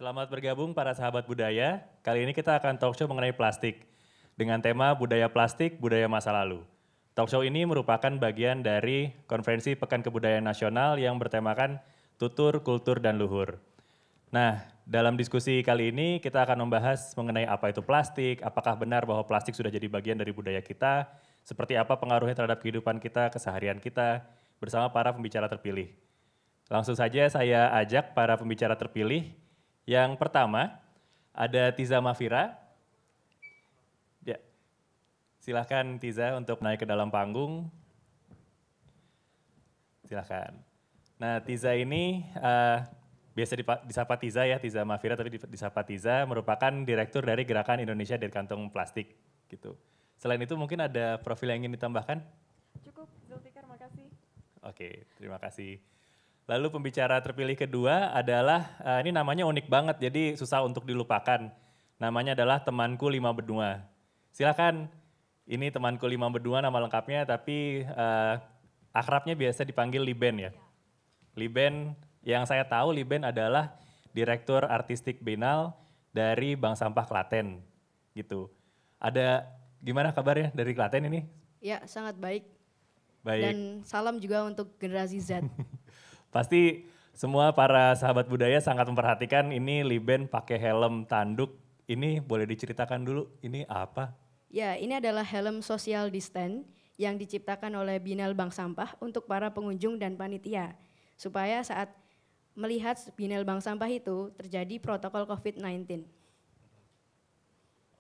Selamat bergabung para sahabat budaya. Kali ini kita akan talk show mengenai plastik dengan tema budaya plastik, budaya masa lalu. Talk show ini merupakan bagian dari Konferensi Pekan Kebudayaan Nasional yang bertemakan Tutur, Kultur, dan Luhur. Nah, dalam diskusi kali ini kita akan membahas mengenai apa itu plastik, apakah benar bahwa plastik sudah jadi bagian dari budaya kita, seperti apa pengaruhnya terhadap kehidupan kita, keseharian kita, bersama para pembicara terpilih. Langsung saja saya ajak para pembicara terpilih. Yang pertama ada Tiza Mafira. Ya, silahkan Tiza untuk naik ke dalam panggung. Silahkan. Nah, Tiza ini biasa disapa Tiza ya, Tiza Mafira, tapi disapa Tiza merupakan direktur dari Gerakan Indonesia dari Kantong Plastik gitu. Selain itu mungkin ada profil yang ingin ditambahkan? Cukup, Zulfikar, makasih. Oke, terima kasih. Lalu pembicara terpilih kedua adalah, ini namanya unik banget jadi susah untuk dilupakan. Namanya adalah Temanku Lima Benua. Silakan, ini Temanku Lima Benua nama lengkapnya tapi akrabnya biasa dipanggil Liben ya. Liben, yang saya tahu Liben adalah Direktur Artistik Binal dari Bank Sampah Klaten gitu. Ada gimana kabarnya dari Klaten ini? Ya, sangat baik. Baik. Dan salam juga untuk generasi Z. Pasti semua para sahabat budaya sangat memperhatikan ini Liben pakai helm tanduk. Ini boleh diceritakan dulu, ini apa? Ya, ini adalah helm social distance yang diciptakan oleh Binal Bank Sampah untuk para pengunjung dan panitia. Supaya saat melihat Binal Bank Sampah itu terjadi protokol COVID-19.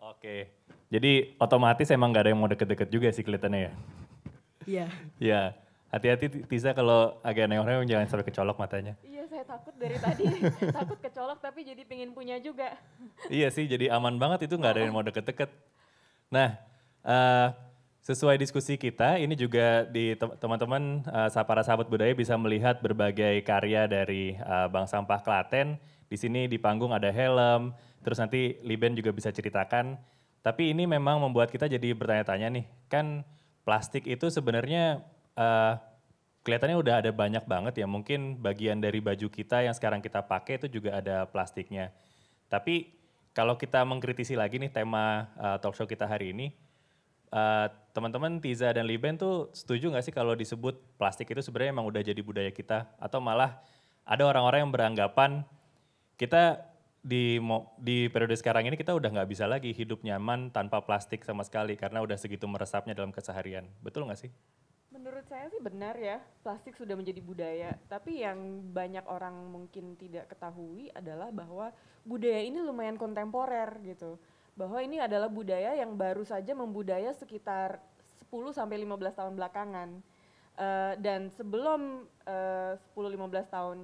Oke, jadi otomatis emang gak ada yang mau deket-deket juga sih kelihatannya ya? Iya. Ya, hati-hati Tiza kalau agak nengok jangan sampai kecolok matanya. Iya, saya takut dari tadi, takut kecolok tapi jadi pengen punya juga. Iya sih, jadi aman banget itu gak ada yang mau deket-deket. Nah, sesuai diskusi kita, ini juga di teman-teman para sahabat budaya bisa melihat berbagai karya dari Bank Sampah Klaten. Di sini di panggung ada helm, terus nanti Liben juga bisa ceritakan. Tapi ini memang membuat kita jadi bertanya-tanya nih, kan plastik itu sebenarnya kelihatannya udah ada banyak banget ya, mungkin bagian dari baju kita yang sekarang kita pakai itu juga ada plastiknya. Tapi kalau kita mengkritisi lagi nih tema talk show kita hari ini, teman-teman Tiza dan Liben tuh setuju nggak sih kalau disebut plastik itu sebenarnya emang udah jadi budaya kita? Atau malah ada orang-orang yang beranggapan kita di periode sekarang ini kita udah nggak bisa lagi hidup nyaman tanpa plastik sama sekali karena udah segitu meresapnya dalam keseharian. Betul nggak sih? Menurut saya sih benar ya, plastik sudah menjadi budaya. Tapi yang banyak orang mungkin tidak ketahui adalah bahwa budaya ini lumayan kontemporer gitu. Bahwa ini adalah budaya yang baru saja membudaya sekitar 10-15 tahun belakangan. Dan sebelum 10-15 tahun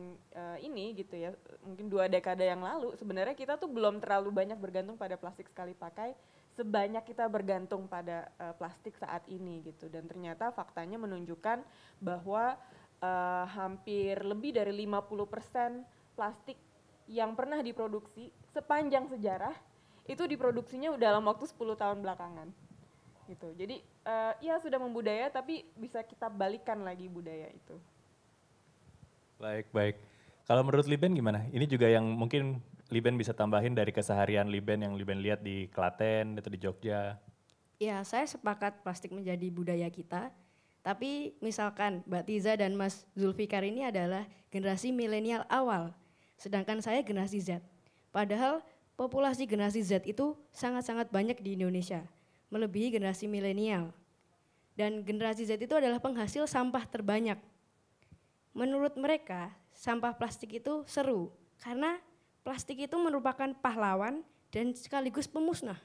ini gitu ya, mungkin 2 dekade yang lalu sebenarnya kita tuh belum terlalu banyak bergantung pada plastik sekali pakai sebanyak kita bergantung pada plastik saat ini gitu. Dan ternyata faktanya menunjukkan bahwa hampir lebih dari 50% plastik yang pernah diproduksi sepanjang sejarah itu diproduksinya dalam waktu 10 tahun belakangan gitu. Jadi ya sudah membudaya tapi bisa kita balikan lagi budaya itu. Baik. Kalau menurut Liben gimana? Ini juga yang mungkin Liben bisa tambahin dari keseharian Liben yang Liben lihat di Klaten atau di Jogja. Ya, saya sepakat plastik menjadi budaya kita. Tapi misalkan Mbak Tiza dan Mas Zulfikar ini adalah generasi milenial awal. Sedangkan saya generasi Z. Padahal populasi generasi Z itu sangat-sangat banyak di Indonesia. Melebihi generasi milenial. Dan generasi Z itu adalah penghasil sampah terbanyak. Menurut mereka, sampah plastik itu seru karena plastik itu merupakan pahlawan dan sekaligus pemusnah.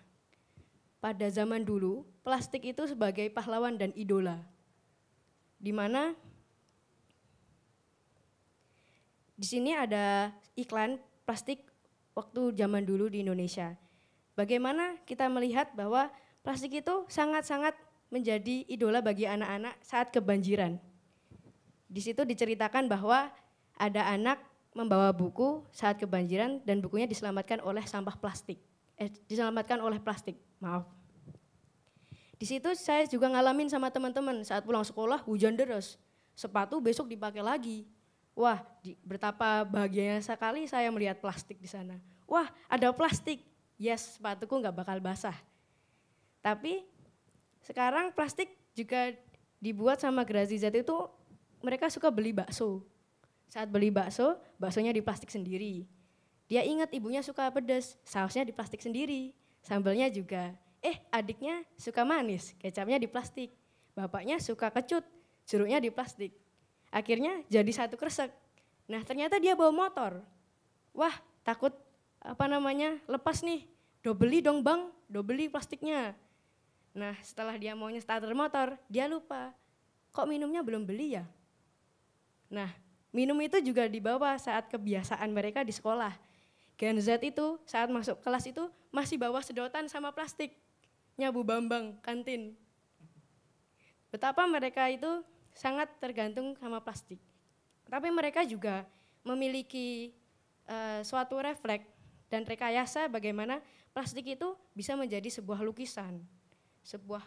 Pada zaman dulu, plastik itu sebagai pahlawan dan idola. Di mana di sini ada iklan plastik waktu zaman dulu di Indonesia. Bagaimana kita melihat bahwa plastik itu sangat-sangat menjadi idola bagi anak-anak saat kebanjiran. Di situ diceritakan bahwa ada anak membawa buku saat kebanjiran dan bukunya diselamatkan oleh sampah plastik. Diselamatkan oleh plastik, maaf. Di situ saya juga ngalamin sama teman-teman saat pulang sekolah hujan deras. Sepatu besok dipakai lagi. Wah, betapa bahagianya sekali saya melihat plastik di sana. wah ada plastik, yes sepatuku nggak bakal basah. Tapi sekarang plastik juga dibuat sama generasi Z itu mereka suka beli bakso. Saat beli bakso, baksonya di plastik sendiri. Dia ingat ibunya suka pedas, sausnya di plastik sendiri. Sambalnya juga. Adiknya suka manis, kecapnya di plastik. Bapaknya suka kecut, jeruknya di plastik. Akhirnya jadi satu kresek. Nah ternyata dia bawa motor. Wah takut lepas nih. Do beli dong bang, do beli plastiknya. Nah setelah dia maunya starter motor, dia lupa. Kok minumnya belum beli ya? Nah minum itu juga dibawa saat kebiasaan mereka di sekolah. Gen Z itu saat masuk kelas itu masih bawa sedotan sama plastiknya Bu Bambang kantin. Betapa mereka itu sangat tergantung sama plastik. Tapi mereka juga memiliki suatu refleks dan rekayasa bagaimana plastik itu bisa menjadi sebuah lukisan, sebuah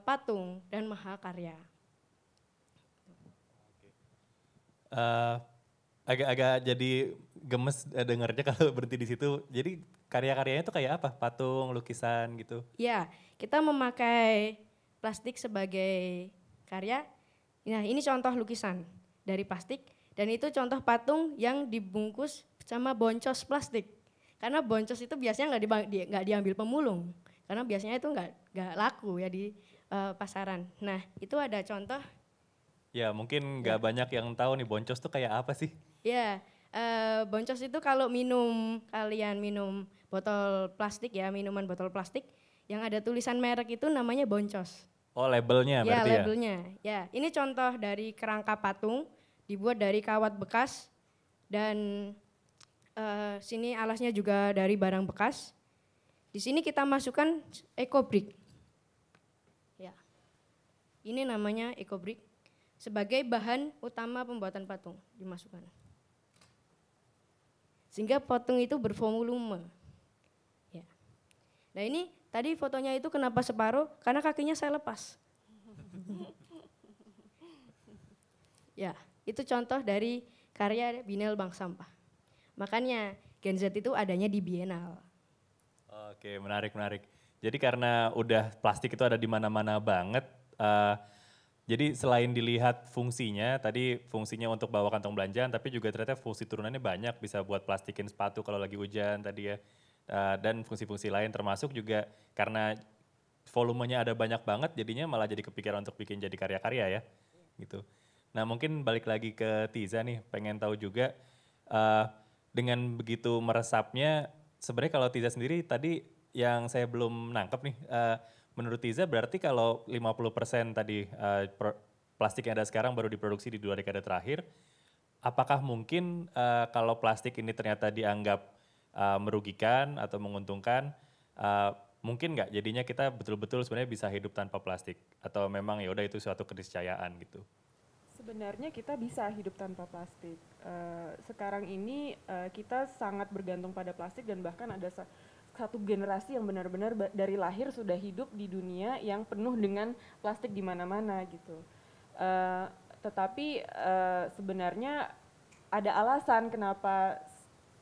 patung dan mahakarya. Agak-agak jadi gemes dengarnya kalau berhenti di situ. Jadi karya-karyanya itu kayak apa? Patung, lukisan gitu? Ya, kita memakai plastik sebagai karya. Nah ini contoh lukisan dari plastik dan itu contoh patung yang dibungkus sama boncos plastik. Karena boncos itu biasanya nggak diambil pemulung. Karena biasanya itu nggak laku ya di pasaran. Nah itu ada contoh. Ya mungkin nggak banyak yang tahu nih boncos tuh kayak apa sih? Ya, boncos itu kalau kalian minum botol plastik ya, minuman botol plastik yang ada tulisan merek itu namanya boncos. Oh labelnya Ya, berarti ya? labelnya. Ya, ini contoh dari kerangka patung dibuat dari kawat bekas dan sini alasnya juga dari barang bekas. Di sini kita masukkan ecobrick. Ya, ini namanya ecobrick. Sebagai bahan utama pembuatan patung dimasukkan. Sehingga patung itu bervolume. Ya. Nah ini tadi fotonya itu kenapa separuh? Karena kakinya saya lepas. Ya, itu contoh dari karya Biennale Bank Sampah. Makanya Gen Z itu adanya di Biennale. Oke, menarik. Jadi karena udah plastik itu ada di mana-mana banget, jadi selain dilihat fungsinya, tadi fungsinya untuk bawa kantong belanjaan, tapi juga ternyata fungsi turunannya banyak, bisa buat plastikin sepatu kalau lagi hujan tadi ya. Dan fungsi-fungsi lain termasuk juga karena volumenya ada banyak banget, jadinya malah jadi kepikiran untuk bikin jadi karya-karya ya. Gitu. Nah mungkin balik lagi ke Tiza nih, pengen tahu juga dengan begitu meresapnya, sebenarnya kalau Tiza sendiri tadi yang saya belum nangkep nih, menurut Tiza berarti kalau 50% tadi plastik yang ada sekarang baru diproduksi di 2 dekade terakhir, apakah mungkin kalau plastik ini ternyata dianggap merugikan atau menguntungkan, mungkin nggak jadinya kita betul-betul sebenarnya bisa hidup tanpa plastik? Atau memang ya udah itu suatu keniscayaan gitu? Sebenarnya kita bisa hidup tanpa plastik. Sekarang ini kita sangat bergantung pada plastik dan bahkan ada satu generasi yang benar-benar dari lahir sudah hidup di dunia yang penuh dengan plastik di mana-mana gitu. Tetapi sebenarnya ada alasan kenapa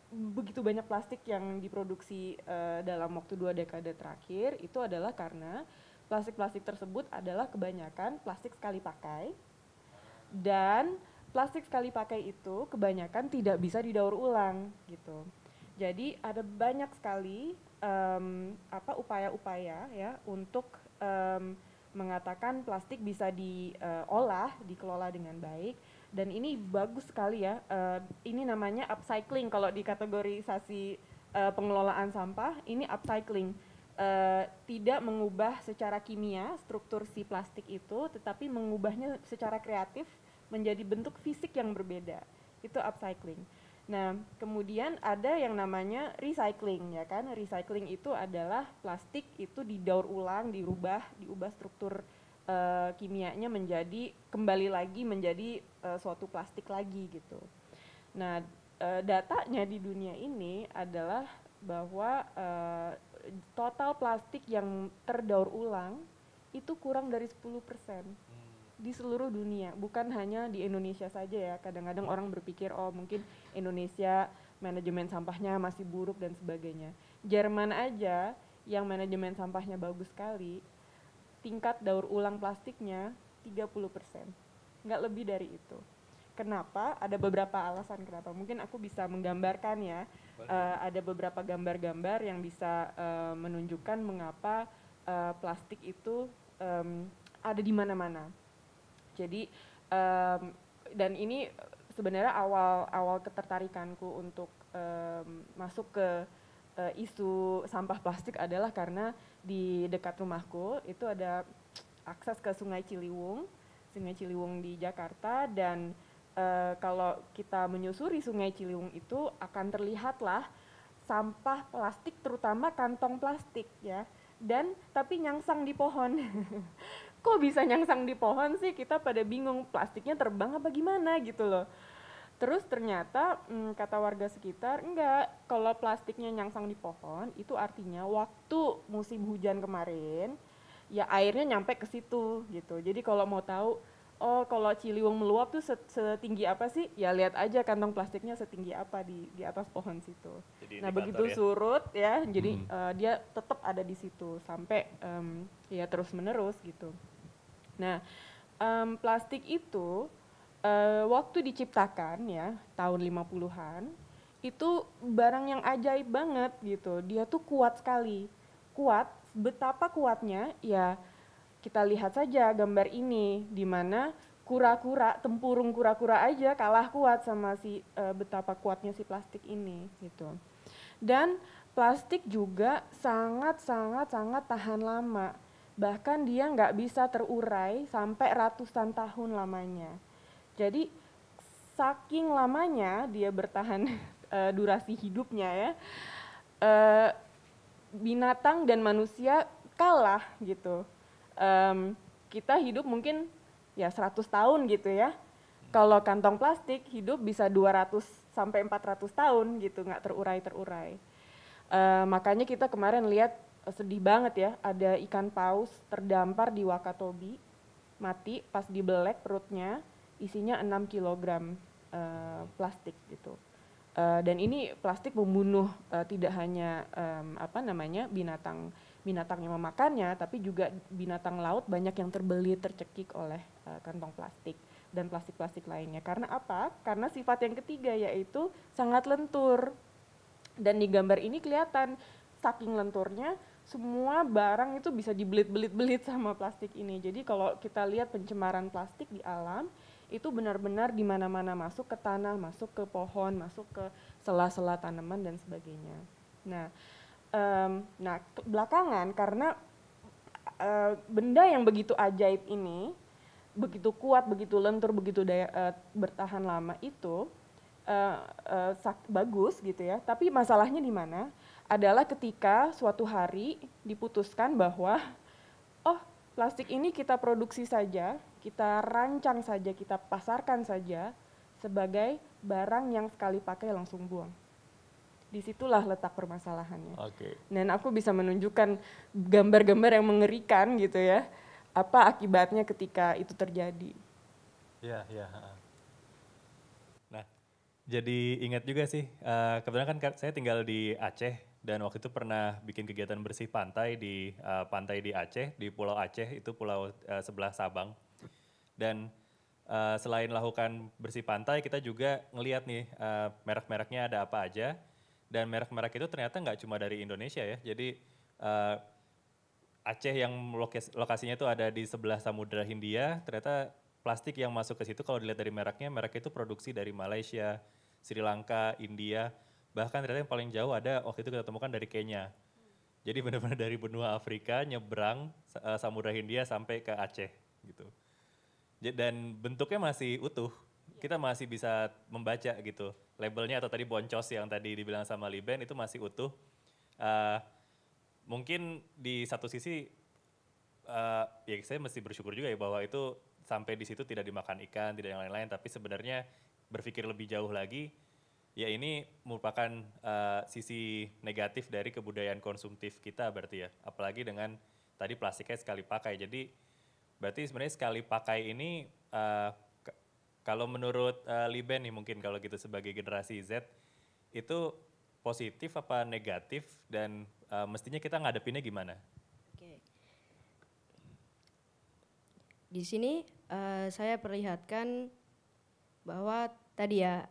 begitu banyak plastik yang diproduksi dalam waktu 2 dekade terakhir. Itu adalah karena plastik-plastik tersebut adalah kebanyakan plastik sekali pakai dan plastik sekali pakai itu kebanyakan tidak bisa didaur ulang gitu. Jadi ada banyak sekali upaya-upaya ya untuk mengatakan plastik bisa diolah, dikelola dengan baik dan ini bagus sekali ya. Ini namanya upcycling kalau di kategorisasi pengelolaan sampah, ini upcycling. Tidak mengubah secara kimia struktur si plastik itu, tetapi mengubahnya secara kreatif menjadi bentuk fisik yang berbeda. Itu upcycling. Nah, kemudian ada yang namanya recycling ya kan. Recycling itu adalah plastik itu didaur ulang, diubah struktur kimianya menjadi kembali lagi menjadi suatu plastik lagi gitu. Nah, datanya di dunia ini adalah bahwa total plastik yang terdaur ulang itu kurang dari 10% di seluruh dunia, bukan hanya di Indonesia saja ya. Kadang-kadang orang berpikir oh mungkin Indonesia manajemen sampahnya masih buruk dan sebagainya. Jerman aja yang manajemen sampahnya bagus sekali, tingkat daur ulang plastiknya 30%, nggak lebih dari itu. Kenapa? Ada beberapa alasan kenapa. Mungkin aku bisa menggambarkan ya. Ada beberapa gambar-gambar yang bisa menunjukkan mengapa plastik itu ada di mana-mana. Jadi dan ini sebenarnya awal ketertarikanku untuk masuk ke isu sampah plastik adalah karena di dekat rumahku itu ada akses ke Sungai Ciliwung di Jakarta, dan kalau kita menyusuri Sungai Ciliwung itu akan terlihatlah sampah plastik, terutama kantong plastik ya, dan tapi nyangsang di pohon. Kok bisa nyangsang di pohon sih? Kita pada bingung, plastiknya terbang apa gimana gitu loh. Terus ternyata kata warga sekitar, enggak, kalau plastiknya nyangsang di pohon itu artinya waktu musim hujan kemarin ya airnya nyampe ke situ gitu. Jadi kalau mau tahu, oh kalau Ciliwung meluap tuh setinggi apa sih? Ya lihat aja kantong plastiknya setinggi apa di atas pohon situ. Jadi Nah indikator begitu ya. surut ya, jadi dia tetap ada di situ sampai ya terus menerus gitu. Nah plastik itu waktu diciptakan ya tahun 50-an itu barang yang ajaib banget gitu. Dia tuh kuat sekali. Kuat, betapa kuatnya ya kita lihat saja gambar ini di mana kura-kura, tempurung kura-kura aja kalah kuat sama si betapa kuatnya si plastik ini gitu. Dan plastik juga sangat tahan lama. Bahkan dia nggak bisa terurai sampai ratusan tahun lamanya. Jadi saking lamanya dia bertahan durasi hidupnya ya, binatang dan manusia kalah gitu. Kita hidup mungkin ya 100 tahun gitu ya. Kalau kantong plastik hidup bisa 200 sampai 400 tahun gitu, nggak terurai. Makanya kita kemarin lihat sedih banget ya, ada ikan paus terdampar di Wakatobi, mati pas dibelek perutnya, isinya 6 kilogram plastik gitu. Dan ini plastik membunuh tidak hanya binatang yang memakannya, tapi juga binatang laut banyak yang terbelit, tercekik oleh kantong plastik dan plastik-plastik lainnya. Karena apa? Karena sifat yang ketiga yaitu sangat lentur. Dan di gambar ini kelihatan saking lenturnya semua barang itu bisa dibelit-belit sama plastik ini. Jadi kalau kita lihat pencemaran plastik di alam itu benar-benar di mana-mana, masuk ke tanah, masuk ke pohon, masuk ke sela-sela tanaman dan sebagainya. Nah, belakangan karena benda yang begitu ajaib ini, begitu kuat, begitu lentur, begitu bertahan lama itu bagus gitu ya. Tapi masalahnya di mana? Adalah ketika suatu hari diputuskan bahwa plastik ini kita produksi saja, kita rancang saja, kita pasarkan saja sebagai barang yang sekali pakai langsung buang. Disitulah letak permasalahannya. Oke. Dan aku bisa menunjukkan gambar-gambar yang mengerikan gitu ya, apa akibatnya ketika itu terjadi. Ya. Nah, jadi ingat juga sih, kebetulan kan saya tinggal di Aceh, dan waktu itu pernah bikin kegiatan bersih pantai di Aceh, di Pulau Aceh, itu pulau sebelah Sabang. Dan selain lakukan bersih pantai, kita juga ngeliat nih merek-mereknya ada apa aja. Dan merek-merek itu ternyata nggak cuma dari Indonesia ya. Jadi Aceh yang lokasinya itu ada di sebelah Samudra Hindia, ternyata plastik yang masuk ke situ kalau dilihat dari mereknya, merek itu produksi dari Malaysia, Sri Lanka, India. Bahkan ternyata yang paling jauh ada waktu itu kita temukan dari Kenya. Jadi benar-benar dari benua Afrika nyebrang Samudra Hindia sampai ke Aceh gitu. Dan bentuknya masih utuh, kita masih bisa membaca gitu. Labelnya atau tadi boncos yang tadi dibilang sama Liben itu masih utuh. Mungkin di satu sisi ya saya mesti bersyukur juga ya bahwa itu sampai di situ tidak dimakan ikan, tidak yang lain-lain. Tapi sebenarnya berpikir lebih jauh lagi, ya ini merupakan sisi negatif dari kebudayaan konsumtif kita berarti ya. Apalagi dengan tadi plastiknya sekali pakai. Jadi berarti sebenarnya sekali pakai ini kalau menurut Liben nih mungkin kalau gitu sebagai generasi Z, itu positif apa negatif dan mestinya kita ngadepinnya gimana? Oke. Di sini saya perlihatkan bahwa tadi ya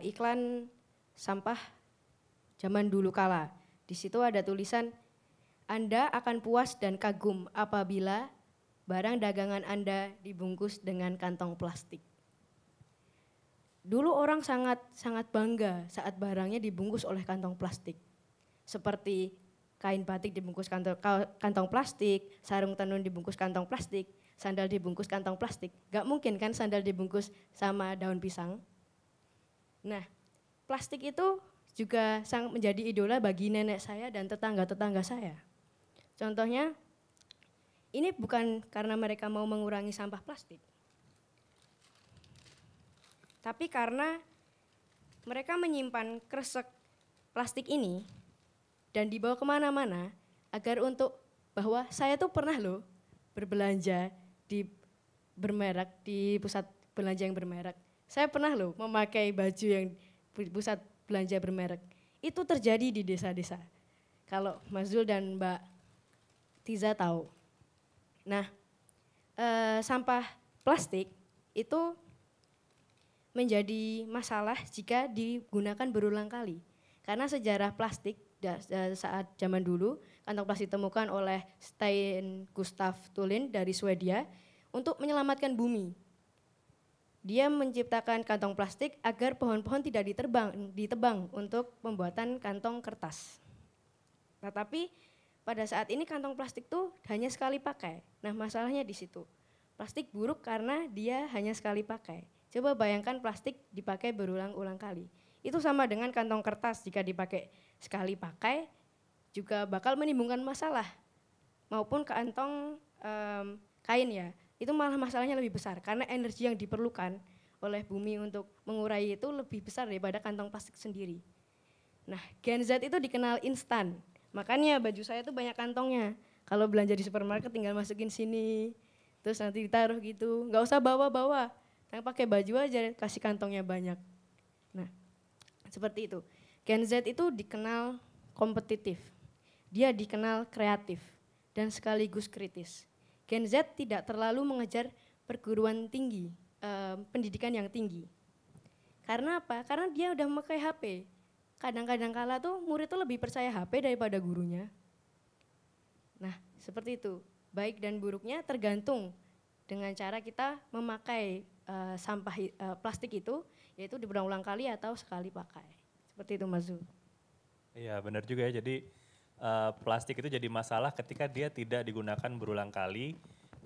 iklan sampah zaman dulu kala. Di situ ada tulisan, Anda akan puas dan kagum apabila barang dagangan Anda dibungkus dengan kantong plastik. Dulu orang sangat bangga saat barangnya dibungkus oleh kantong plastik. Seperti kain batik dibungkus kantong plastik, sarung tenun dibungkus kantong plastik, sandal dibungkus kantong plastik. Gak mungkin kan sandal dibungkus sama daun pisang. Nah, plastik itu juga sangat menjadi idola bagi nenek saya dan tetangga-tetangga saya. Contohnya, ini bukan karena mereka mau mengurangi sampah plastik, tapi karena mereka menyimpan kresek plastik ini dan dibawa kemana-mana agar untuk bahwa saya tuh pernah loh berbelanja di bermerek, di pusat belanja yang bermerek. Saya pernah loh memakai baju yang pusat belanja bermerek. Itu terjadi di desa-desa. Kalau Mas Zul dan Mbak Tiza tahu. Nah, sampah plastik itu menjadi masalah jika digunakan berulang kali. Karena sejarah plastik saat zaman dulu, kantong plastik ditemukan oleh Stein Gustav Tulin dari Swedia untuk menyelamatkan bumi. Dia menciptakan kantong plastik agar pohon-pohon tidak ditebang untuk pembuatan kantong kertas. Tetapi pada saat ini kantong plastik tuh hanya sekali pakai. Nah, masalahnya di situ. Plastik buruk karena dia hanya sekali pakai. Coba bayangkan plastik dipakai berulang-ulang kali. Itu sama dengan kantong kertas jika dipakai sekali pakai juga bakal menimbulkan masalah. Maupun kantong kain ya, itu malah masalahnya lebih besar karena energi yang diperlukan oleh bumi untuk mengurai itu lebih besar daripada kantong plastik sendiri. Nah, Gen Z itu dikenal instan. Makanya baju saya tuh banyak kantongnya. Kalau belanja di supermarket tinggal masukin sini, terus nanti ditaruh gitu. Nggak usah bawa-bawa, yang pakai baju aja kasih kantongnya banyak. Nah, seperti itu. Gen Z itu dikenal kompetitif. Dia dikenal kreatif dan sekaligus kritis. Gen Z tidak terlalu mengejar perguruan tinggi, pendidikan yang tinggi. Karena apa? Karena dia udah memakai HP. Kadang-kadang kala tuh murid tuh lebih percaya HP daripada gurunya. Nah, seperti itu. Baik dan buruknya tergantung dengan cara kita memakai sampah plastik itu, yaitu berulang-ulang kali atau sekali pakai. Seperti itu, Mas Zul. Iya, benar juga ya. Jadi plastik itu jadi masalah ketika dia tidak digunakan berulang kali,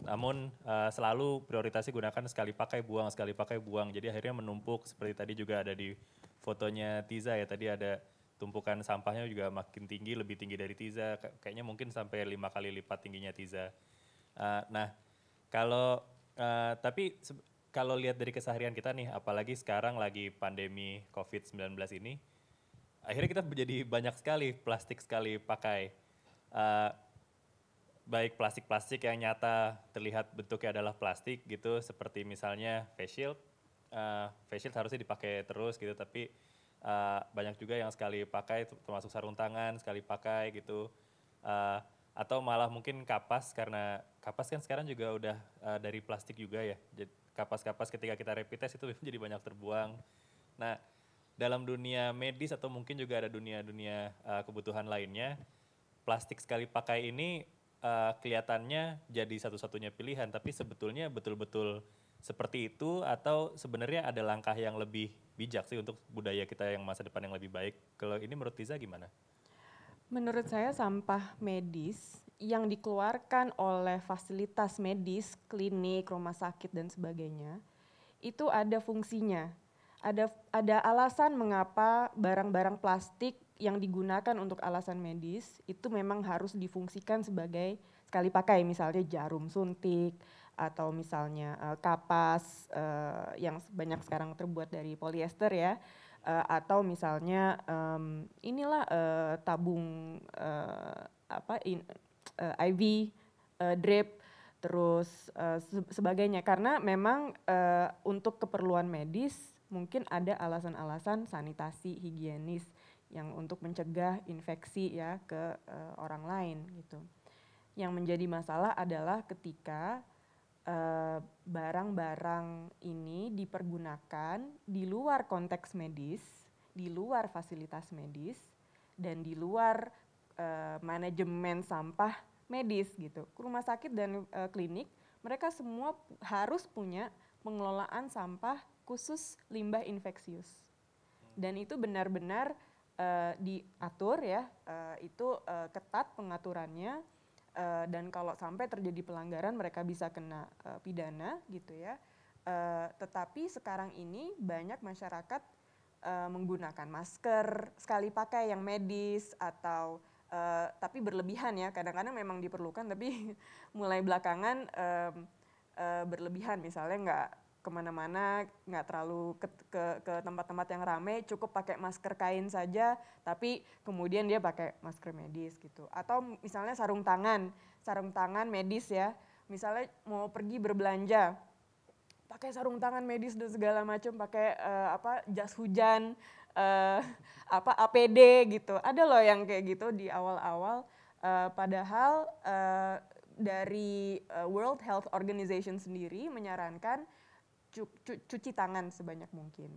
namun selalu prioritasnya gunakan sekali pakai buang. Jadi akhirnya menumpuk seperti tadi juga ada di fotonya Tiza ya, tadi ada tumpukan sampahnya juga makin tinggi, lebih tinggi dari Tiza, kayaknya mungkin sampai 5 kali lipat tingginya Tiza. Nah, kalau tapi kalau lihat dari keseharian kita nih, apalagi sekarang lagi pandemi COVID-19 ini, akhirnya kita menjadi banyak sekali plastik sekali pakai. Baik plastik-plastik yang nyata terlihat bentuknya adalah plastik gitu, seperti misalnya face shield. Face shield harusnya dipakai terus gitu, tapi banyak juga yang sekali pakai, termasuk sarung tangan sekali pakai gitu. Atau malah mungkin kapas, karena kapas kan sekarang juga udah dari plastik juga ya. Jadi kapas-kapas ketika kita rapid test itu jadi banyak terbuang. Nah, dalam dunia medis atau mungkin juga ada dunia-dunia kebutuhan lainnya, plastik sekali pakai ini kelihatannya jadi satu-satunya pilihan, tapi sebetulnya betul-betul seperti itu atau sebenarnya ada langkah yang lebih bijak sih untuk budaya kita yang masa depan yang lebih baik? Kalau ini menurut Tiza gimana? Menurut saya sampah medis yang dikeluarkan oleh fasilitas medis, klinik, rumah sakit dan sebagainya, itu ada fungsinya. Ada alasan mengapa barang-barang plastik yang digunakan untuk alasan medis itu memang harus difungsikan sebagai sekali pakai, misalnya jarum suntik atau misalnya kapas yang banyak sekarang terbuat dari polyester ya, atau misalnya tabung IV, drip, terus sebagainya, karena memang untuk keperluan medis mungkin ada alasan-alasan sanitasi, higienis yang untuk mencegah infeksi ya ke orang lain gitu. Yang menjadi masalah adalah ketika barang-barang ini dipergunakan di luar konteks medis, di luar fasilitas medis, dan di luar manajemen sampah medis gitu. Rumah sakit dan klinik, mereka semua harus punya pengelolaan sampah khusus limbah infeksius. Dan itu benar-benar diatur ya, itu ketat pengaturannya. Dan kalau sampai terjadi pelanggaran mereka bisa kena pidana gitu ya. Tetapi sekarang ini banyak masyarakat menggunakan masker sekali pakai yang medis atau tapi berlebihan ya. Kadang-kadang memang diperlukan tapi mulai belakangan berlebihan, misalnya nggak kemana-mana, nggak terlalu ke tempat-tempat yang ramai, cukup pakai masker kain saja, tapi kemudian dia pakai masker medis gitu. Atau misalnya sarung tangan medis ya, misalnya mau pergi berbelanja, pakai sarung tangan medis dan segala macam, pakai jas hujan, APD gitu. Ada loh yang kayak gitu di awal-awal, padahal dari World Health Organization sendiri menyarankan cuci tangan sebanyak mungkin,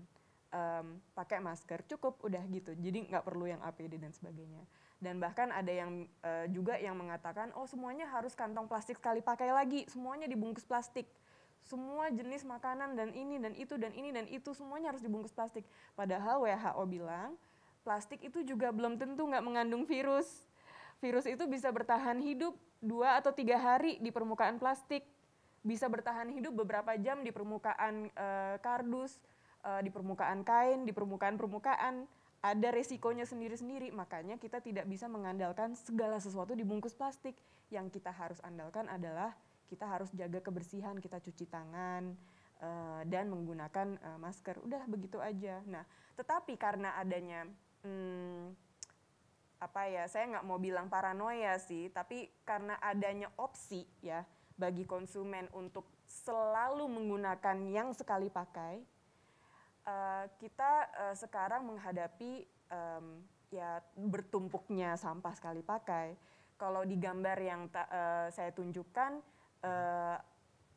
pakai masker cukup udah gitu, jadi nggak perlu yang APD dan sebagainya. Dan bahkan ada yang juga yang mengatakan oh semuanya harus kantong plastik sekali pakai lagi, semuanya dibungkus plastik, semua jenis makanan dan ini dan itu dan ini dan itu semuanya harus dibungkus plastik. Padahal WHO bilang plastik itu juga belum tentu nggak mengandung virus. Virus itu bisa bertahan hidup 2 atau 3 hari di permukaan plastik, bisa bertahan hidup beberapa jam di permukaan kardus, di permukaan kain, di permukaan-permukaan. Ada resikonya sendiri-sendiri, makanya kita tidak bisa mengandalkan segala sesuatu dibungkus plastik. Yang kita harus andalkan adalah kita harus jaga kebersihan, kita cuci tangan, dan menggunakan masker. Udah begitu aja. Nah, tetapi karena adanya saya nggak mau bilang paranoia sih, tapi karena adanya opsi ya bagi konsumen untuk selalu menggunakan yang sekali pakai, kita sekarang menghadapi ya bertumpuknya sampah sekali pakai. Kalau di gambar yang saya tunjukkan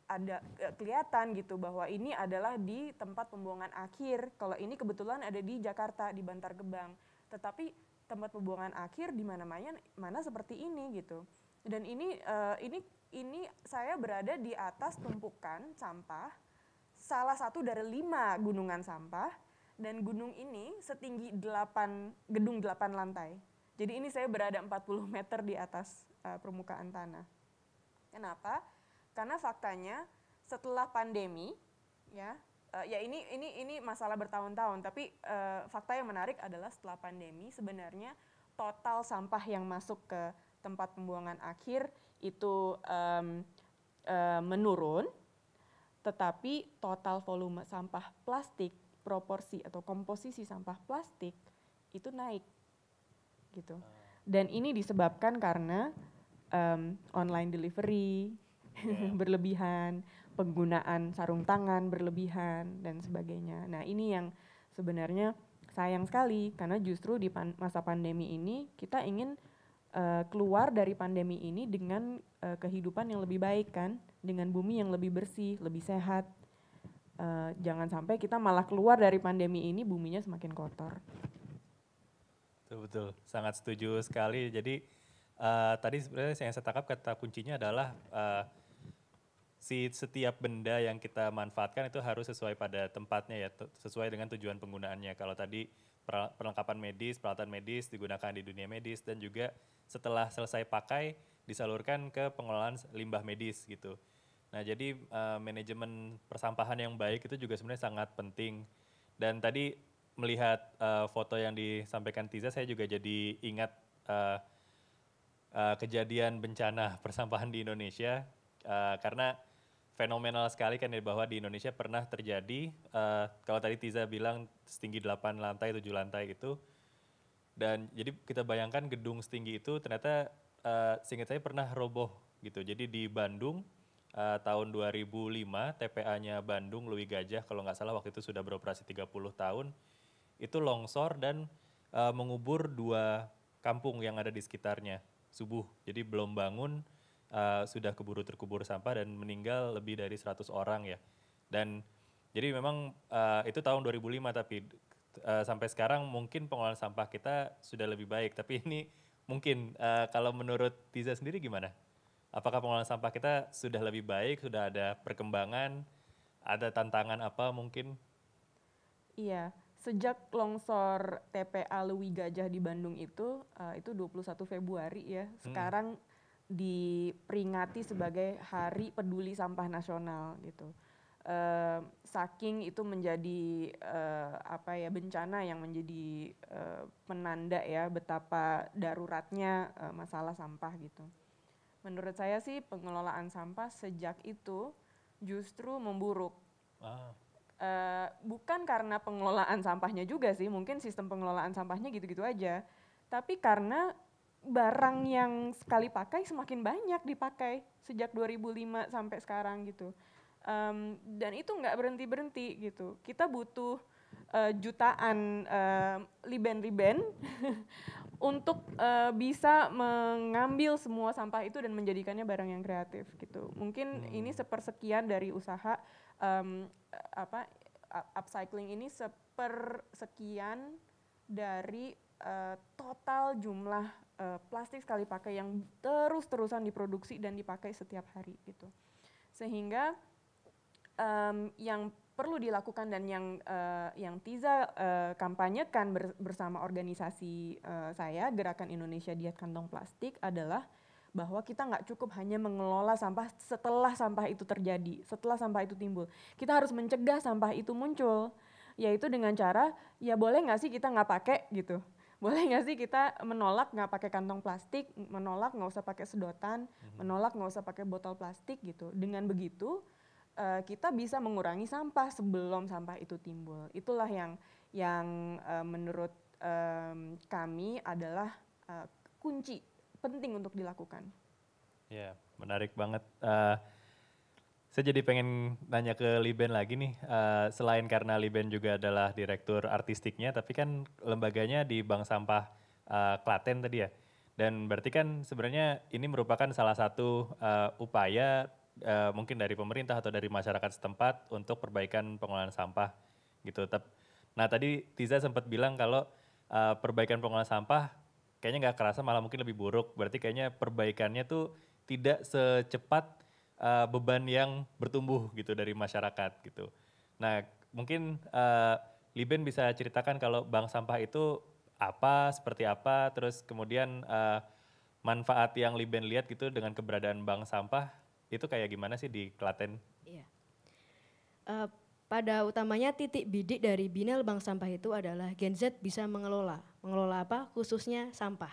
ada kelihatan gitu bahwa ini adalah di tempat pembuangan akhir. Kalau ini kebetulan ada di Jakarta di Bantar Gebang. Tetapi tempat pembuangan akhir di mana seperti ini gitu. Dan ini saya berada di atas tumpukan sampah, salah satu dari 5 gunungan sampah, dan gunung ini setinggi gedung 8 lantai. Jadi ini saya berada 40 meter di atas permukaan tanah. Kenapa? Karena faktanya setelah pandemi ya ini masalah bertahun-tahun, tapi fakta yang menarik adalah setelah pandemi sebenarnya total sampah yang masuk ke tempat pembuangan akhir itu menurun, tetapi total volume sampah plastik, proporsi atau komposisi sampah plastik itu naik gitu. Dan ini disebabkan karena online delivery berlebihan, penggunaan sarung tangan berlebihan dan sebagainya. Nah, ini yang sebenarnya sayang sekali karena justru di masa pandemi ini kita ingin keluar dari pandemi ini dengan kehidupan yang lebih baik kan, dengan bumi yang lebih bersih, lebih sehat. Jangan sampai kita malah keluar dari pandemi ini buminya semakin kotor. Betul, sangat setuju sekali. Jadi tadi sebenarnya yang saya tangkap kata kuncinya adalah setiap benda yang kita manfaatkan itu harus sesuai pada tempatnya ya, sesuai dengan tujuan penggunaannya. Kalau tadi perlengkapan medis, peralatan medis digunakan di dunia medis, dan juga setelah selesai pakai disalurkan ke pengelolaan limbah medis gitu. Nah, jadi manajemen persampahan yang baik itu juga sebenarnya sangat penting. Dan tadi melihat foto yang disampaikan Tiza, saya juga jadi ingat kejadian bencana persampahan di Indonesia, karena fenomenal sekali kan bahwa di Indonesia pernah terjadi, kalau tadi Tiza bilang setinggi 8 lantai, 7 lantai gitu. Dan jadi kita bayangkan gedung setinggi itu ternyata seingat saya pernah roboh gitu. Jadi di Bandung tahun 2005 TPA-nya Bandung Lewi Gajah kalau nggak salah waktu itu sudah beroperasi 30 tahun itu longsor dan mengubur 2 kampung yang ada di sekitarnya subuh. Jadi belum bangun sudah terkubur sampah dan meninggal lebih dari 100 orang ya. Dan jadi memang itu tahun 2005 tapi sampai sekarang mungkin pengelolaan sampah kita sudah lebih baik. Tapi ini mungkin kalau menurut Tiza sendiri gimana? Apakah pengelolaan sampah kita sudah lebih baik, sudah ada perkembangan, ada tantangan apa mungkin? Iya, sejak longsor TPA Lewi Gajah di Bandung itu 21 Februari ya, sekarang diperingati sebagai Hari Peduli Sampah Nasional gitu. Saking itu menjadi bencana yang menjadi penanda ya betapa daruratnya masalah sampah gitu. Menurut saya sih pengelolaan sampah sejak itu justru memburuk. Bukan karena pengelolaan sampahnya juga sih, mungkin sistem pengelolaan sampahnya gitu-gitu aja. Tapi karena barang yang sekali pakai semakin banyak dipakai sejak 2005 sampai sekarang gitu. Dan itu nggak berhenti-berhenti gitu. Kita butuh jutaan liben-liben untuk bisa mengambil semua sampah itu dan menjadikannya barang yang kreatif gitu. Mungkin ini sepersekian dari usaha upcycling ini sepersekian dari total jumlah plastik sekali pakai yang terus-terusan diproduksi dan dipakai setiap hari gitu. Sehingga yang perlu dilakukan dan yang Tiza kampanyekan bersama organisasi saya Gerakan Indonesia Diet Kantong Plastik adalah bahwa kita nggak cukup hanya mengelola sampah setelah sampah itu terjadi, setelah sampah itu timbul. Kita harus mencegah sampah itu muncul, yaitu dengan cara ya boleh nggak sih kita nggak pakai gitu. Boleh nggak sih kita menolak nggak pakai kantong plastik, menolak nggak usah pakai sedotan, menolak nggak usah pakai botol plastik gitu. Dengan begitu kita bisa mengurangi sampah sebelum sampah itu timbul. Itulah yang menurut kami adalah kunci penting untuk dilakukan. Ya, menarik banget. Saya jadi pengen nanya ke Liben lagi nih, selain karena Liben juga adalah direktur artistiknya, tapi kan lembaganya di Bank Sampah Klaten tadi ya. Dan berarti kan sebenarnya ini merupakan salah satu upaya mungkin dari pemerintah atau dari masyarakat setempat untuk perbaikan pengelolaan sampah gitu. Nah tadi Tiza sempat bilang kalau perbaikan pengelolaan sampah kayaknya nggak kerasa malah mungkin lebih buruk. Berarti kayaknya perbaikannya tuh tidak secepat beban yang bertumbuh gitu dari masyarakat gitu. Nah mungkin Liben bisa ceritakan kalau bank sampah itu apa, seperti apa, terus kemudian manfaat yang Liben lihat gitu dengan keberadaan bank sampah itu kayak gimana sih di Klaten? Iya. Pada utamanya titik bidik dari Binel Bank Sampah itu adalah Gen Z bisa mengelola. Mengelola apa? Khususnya sampah.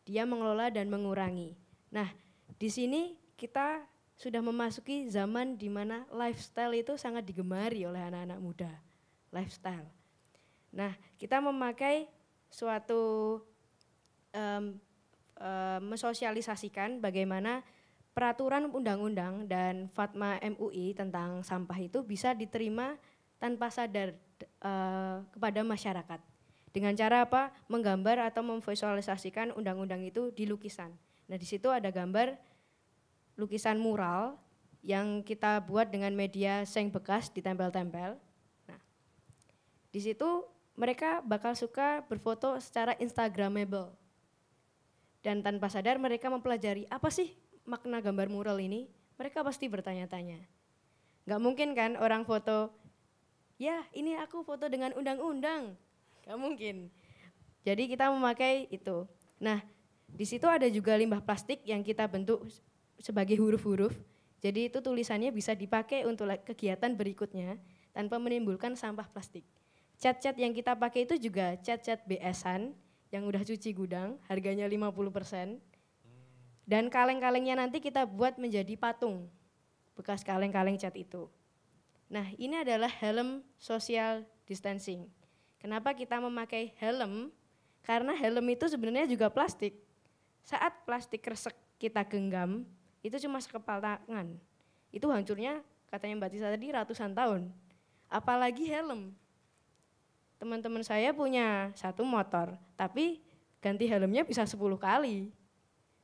Dia mengelola dan mengurangi. Nah, di sini kita sudah memasuki zaman di mana lifestyle itu sangat digemari oleh anak-anak muda. Lifestyle. Nah, kita memakai suatu mensosialisasikan bagaimana peraturan undang-undang dan Fatma MUI tentang sampah itu bisa diterima tanpa sadar kepada masyarakat. Dengan cara apa? Menggambar atau memvisualisasikan undang-undang itu di lukisan. Nah, di situ ada gambar lukisan mural yang kita buat dengan media seng bekas ditempel-tempel. Nah, di situ mereka bakal suka berfoto secara instagramable. Dan tanpa sadar mereka mempelajari apa sih makna gambar mural ini, mereka pasti bertanya-tanya. Gak mungkin kan orang foto, ya ini aku foto dengan undang-undang. Gak mungkin. Jadi kita memakai itu. Nah, di situ ada juga limbah plastik yang kita bentuk sebagai huruf-huruf. Jadi itu tulisannya bisa dipakai untuk kegiatan berikutnya tanpa menimbulkan sampah plastik. Cat-cat yang kita pakai itu juga cat-cat BS-an yang udah cuci gudang, harganya 50%. Dan kaleng-kalengnya nanti kita buat menjadi patung, bekas kaleng-kaleng cat itu. Nah, ini adalah helm social distancing. Kenapa kita memakai helm? Karena helm itu sebenarnya juga plastik. Saat plastik resek kita genggam, itu cuma sekepal tangan. itu hancurnya katanya Mbak Tisa tadi ratusan tahun. Apalagi helm. Teman-teman saya punya satu motor, tapi ganti helmnya bisa 10 kali.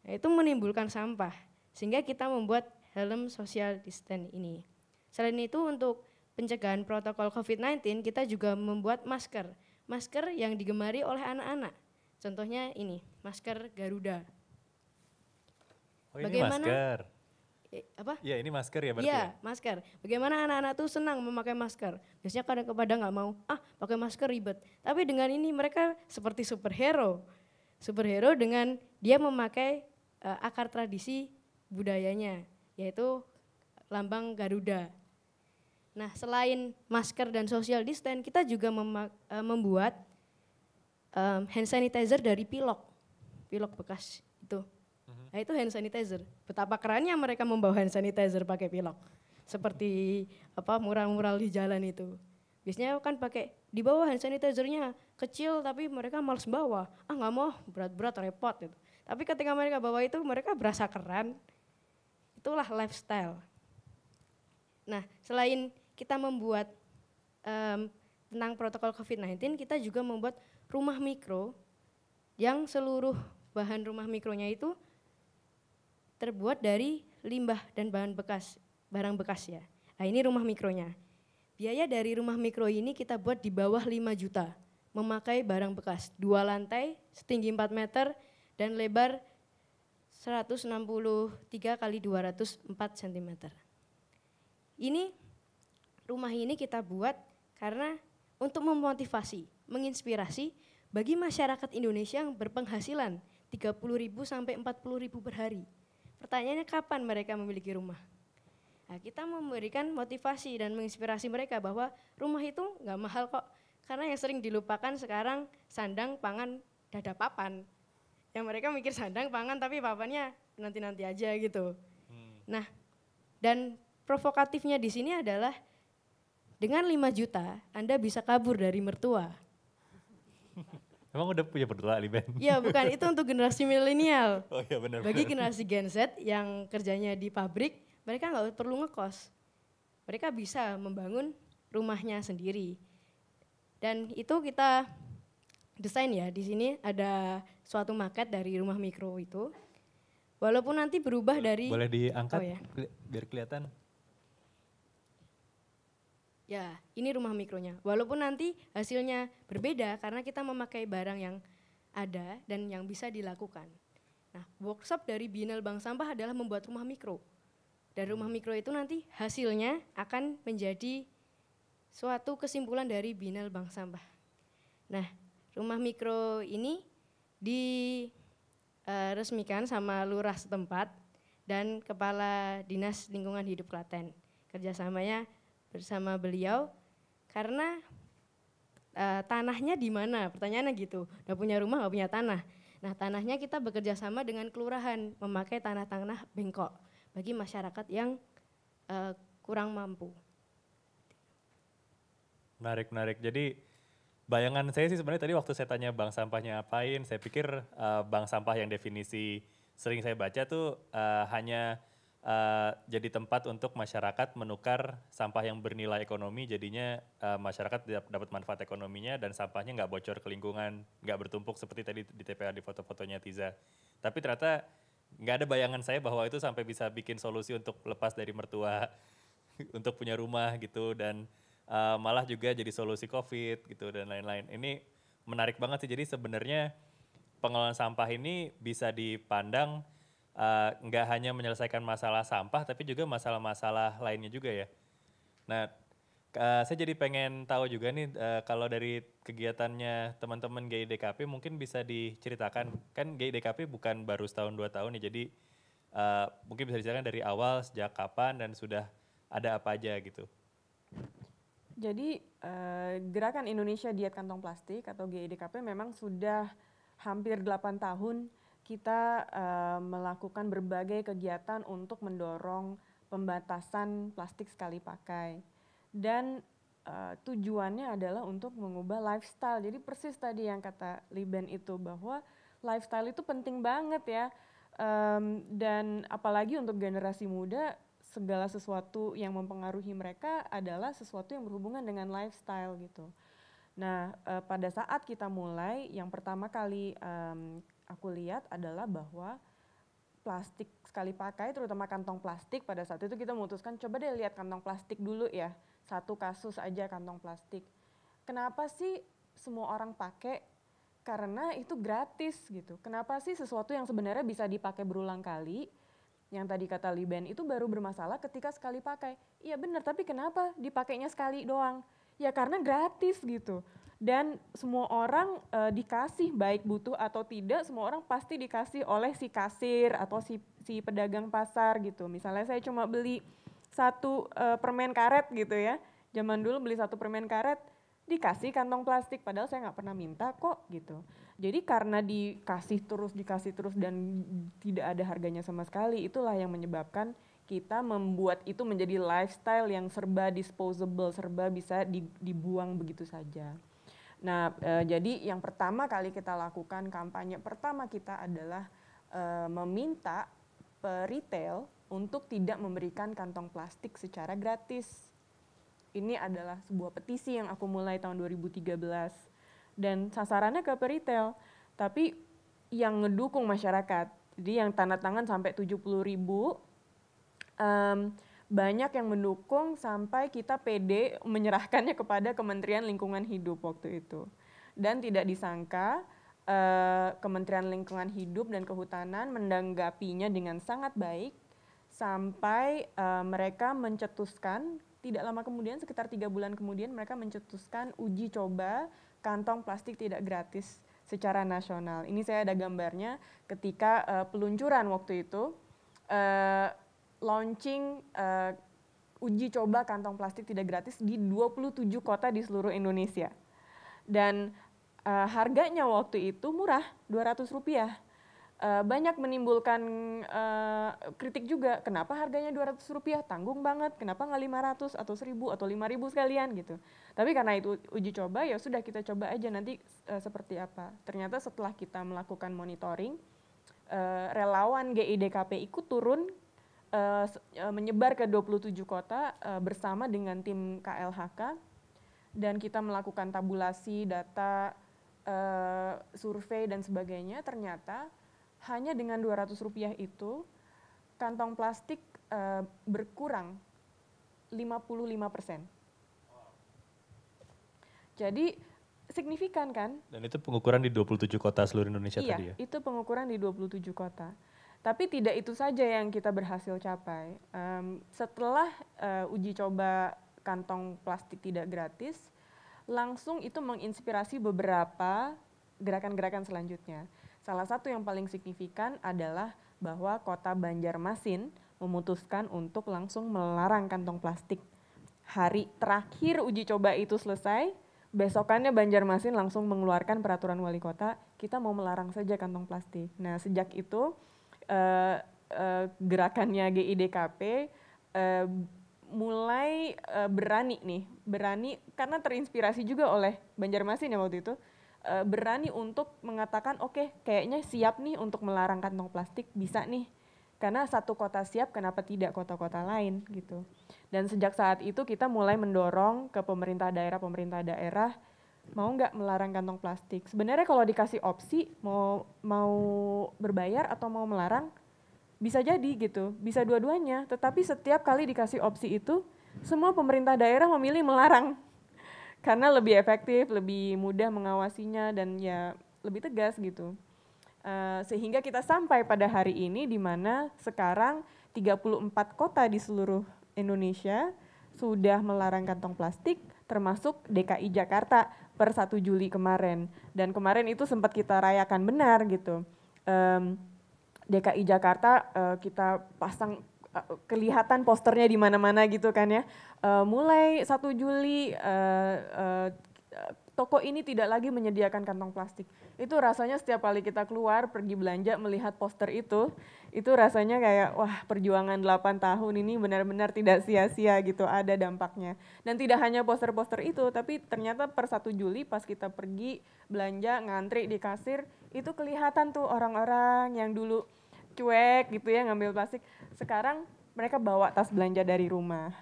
Nah, itu menimbulkan sampah, sehingga kita membuat helm social distance ini. Selain itu untuk pencegahan protokol COVID-19 kita juga membuat masker. Masker yang digemari oleh anak-anak. Contohnya ini, masker Garuda. Oh ini Bagaimana? masker. Apa? Iya ini masker ya berarti Iya, ya? masker. Bagaimana anak-anak tuh senang memakai masker. Biasanya kadang-kadang nggak mau, pakai masker ribet. Tapi dengan ini mereka seperti superhero. Superhero dengan dia memakai akar tradisi budayanya, yaitu lambang Garuda. Nah, selain masker dan social distance, kita juga membuat hand sanitizer dari pilok bekas itu. Nah, itu hand sanitizer. Betapa kerennya mereka membawa hand sanitizer pakai pilok. Seperti mural-mural di jalan itu. Biasanya kan pakai di bawah hand sanitizernya kecil tapi mereka malas bawa. Nggak mau, berat-berat repot gitu. Tapi ketika mereka bawa itu mereka berasa keren. Itulah lifestyle. Nah, selain kita membuat tentang protokol COVID-19, kita juga membuat rumah mikro yang seluruh bahan rumah mikronya itu terbuat dari limbah dan barang bekas ya. Nah, ini rumah mikronya. Biaya dari rumah mikro ini kita buat di bawah 5 juta. Memakai barang bekas, 2 lantai, setinggi 4 meter dan lebar 163 kali 204 cm. Ini rumah ini kita buat karena untuk memotivasi, menginspirasi bagi masyarakat Indonesia yang berpenghasilan 30.000 sampai 40.000 per hari. Pertanyaannya kapan mereka memiliki rumah? Nah, kita memberikan motivasi dan menginspirasi mereka bahwa rumah itu nggak mahal kok. Karena yang sering dilupakan sekarang sandang, pangan, dada papan. Yang mereka mikir sandang, pangan tapi papannya nanti-nanti aja gitu. Nah, dan provokatifnya di sini adalah dengan 5 juta Anda bisa kabur dari mertua. Emang udah punya berdua Liben? Ya bukan, itu untuk generasi milenial. Oh iya benar. Bagi generasi Gen Z yang kerjanya di pabrik, mereka nggak perlu ngekos. Mereka bisa membangun rumahnya sendiri. Dan itu kita desain ya, di sini ada suatu maket dari rumah mikro itu. Walaupun nanti berubah dari... Boleh diangkat Oh, ya. biar kelihatan. Ya, ini rumah mikronya. Walaupun nanti hasilnya berbeda karena kita memakai barang yang ada dan yang bisa dilakukan. Nah, workshop dari Biennale Bank Sampah adalah membuat rumah mikro. Dan rumah mikro itu nanti hasilnya akan menjadi suatu kesimpulan dari Biennale Bank Sampah. Nah, rumah mikro ini diresmikan sama lurah setempat dan Kepala Dinas Lingkungan Hidup Klaten. Kerjasamanya bersama beliau karena tanahnya di mana? Pertanyaannya gitu. Udah punya rumah nggak punya tanah. Nah, tanahnya kita bekerja sama dengan kelurahan memakai tanah-tanah bengkok bagi masyarakat yang kurang mampu. Menarik. Jadi bayangan saya sih sebenarnya tadi waktu saya tanya bank sampahnya apain, saya pikir bank sampah yang definisi sering saya baca tuh hanya jadi tempat untuk masyarakat menukar sampah yang bernilai ekonomi, jadinya masyarakat dapat manfaat ekonominya dan sampahnya nggak bocor ke lingkungan, nggak bertumpuk seperti tadi di TPA di foto-fotonya Tiza. Tapi ternyata nggak ada bayangan saya bahwa itu sampai bisa bikin solusi untuk lepas dari mertua, untuk punya rumah gitu, dan malah juga jadi solusi COVID gitu dan lain-lain. Ini menarik banget sih, jadi sebenarnya pengelolaan sampah ini bisa dipandang nggak hanya menyelesaikan masalah sampah, tapi juga masalah-masalah lainnya juga ya. Nah, saya jadi pengen tahu juga nih, kalau dari kegiatannya teman-teman GIDKP mungkin bisa diceritakan, kan GIDKP bukan baru setahun 2 tahun nih, jadi mungkin bisa diceritakan dari awal, sejak kapan dan sudah ada apa aja gitu. Jadi Gerakan Indonesia Diet Kantong Plastik atau GIDKP memang sudah hampir 8 tahun kita melakukan berbagai kegiatan untuk mendorong pembatasan plastik sekali pakai. Dan tujuannya adalah untuk mengubah lifestyle. Jadi persis tadi yang kata Liben itu, bahwa lifestyle itu penting banget ya. Dan apalagi untuk generasi muda, segala sesuatu yang mempengaruhi mereka adalah sesuatu yang berhubungan dengan lifestyle gitu. Nah, pada saat kita mulai, yang pertama kali aku lihat adalah bahwa plastik sekali pakai, terutama kantong plastik, pada saat itu kita memutuskan coba deh lihat kantong plastik dulu ya, satu kasus aja kantong plastik. Kenapa sih semua orang pakai? Karena itu gratis gitu. Kenapa sih sesuatu yang sebenarnya bisa dipakai berulang kali, yang tadi kata Liben itu baru bermasalah ketika sekali pakai. Iya benar, tapi kenapa dipakainya sekali doang? Ya karena gratis gitu. Dan semua orang dikasih, baik butuh atau tidak, semua orang pasti dikasih oleh si kasir atau si pedagang pasar gitu. Misalnya saya cuma beli satu permen karet gitu ya. Zaman dulu beli satu permen karet, dikasih kantong plastik, padahal saya nggak pernah minta kok gitu. Jadi karena dikasih terus dan tidak ada harganya sama sekali, itulah yang menyebabkan kita membuat itu menjadi lifestyle yang serba disposable, serba bisa dibuang begitu saja. Nah, jadi yang pertama kali kita lakukan, kampanye pertama kita adalah meminta retail untuk tidak memberikan kantong plastik secara gratis. Ini adalah sebuah petisi yang aku mulai tahun 2013 dan sasarannya ke retail, tapi yang ngedukung masyarakat. Jadi yang tanda tangan sampai 70.000, banyak yang mendukung sampai kita pede menyerahkannya kepada Kementerian Lingkungan Hidup waktu itu. Dan tidak disangka Kementerian Lingkungan Hidup dan Kehutanan menanggapinya dengan sangat baik sampai mereka mencetuskan. Tidak lama kemudian, sekitar 3 bulan kemudian, mereka mencetuskan uji coba kantong plastik tidak gratis secara nasional. Ini saya ada gambarnya ketika peluncuran waktu itu, launching uji coba kantong plastik tidak gratis di 27 kota di seluruh Indonesia. Dan harganya waktu itu murah, Rp200. Banyak menimbulkan kritik juga, kenapa harganya Rp200, tanggung banget, kenapa nggak 500 atau 1000 atau 5000 sekalian gitu. Tapi karena itu uji coba, ya sudah kita coba aja nanti seperti apa. Ternyata setelah kita melakukan monitoring, relawan GIDKP ikut turun menyebar ke 27 kota bersama dengan tim KLHK, dan kita melakukan tabulasi data, survei dan sebagainya. Ternyata hanya dengan Rp200 itu kantong plastik berkurang 55%. Jadi signifikan kan? Dan itu pengukuran di 27 kota seluruh Indonesia iya, tadi ya? Iya, itu pengukuran di 27 kota. Tapi tidak itu saja yang kita berhasil capai. Setelah uji coba kantong plastik tidak gratis, langsung itu menginspirasi beberapa gerakan-gerakan selanjutnya. Salah satu yang paling signifikan adalah bahwa Kota Banjarmasin memutuskan untuk langsung melarang kantong plastik. Hari terakhir uji coba itu selesai, besokannya Banjarmasin langsung mengeluarkan peraturan wali kota, kita mau melarang saja kantong plastik. Nah, sejak itu gerakannya GIDKP mulai berani karena terinspirasi juga oleh Banjarmasin ya waktu itu, berani untuk mengatakan oke, kayaknya siap nih untuk melarang kantong plastik, bisa nih. Karena satu kota siap, kenapa tidak kota-kota lain gitu. Dan sejak saat itu kita mulai mendorong ke pemerintah daerah mau nggak melarang kantong plastik. Sebenarnya kalau dikasih opsi mau berbayar atau mau melarang, bisa jadi gitu, bisa dua-duanya. Tetapi setiap kali dikasih opsi itu, semua pemerintah daerah memilih melarang. Karena lebih efektif, lebih mudah mengawasinya, dan ya lebih tegas gitu. Sehingga kita sampai pada hari ini di mana sekarang 34 kota di seluruh Indonesia sudah melarang kantong plastik, termasuk DKI Jakarta per 1 Juli kemarin. Dan kemarin itu sempat kita rayakan benar gitu. DKI Jakarta kita pasang kelihatan posternya di mana-mana gitu kan ya. Mulai 1 Juli toko ini tidak lagi menyediakan kantong plastik. Itu rasanya setiap kali kita keluar pergi belanja melihat poster itu rasanya kayak wah, perjuangan 8 tahun ini benar-benar tidak sia-sia gitu, ada dampaknya. Dan tidak hanya poster-poster itu, tapi ternyata per 1 Juli pas kita pergi belanja ngantri di kasir, itu kelihatan tuh orang-orang yang dulu cuek gitu ya ngambil plastik, sekarang mereka bawa tas belanja dari rumah.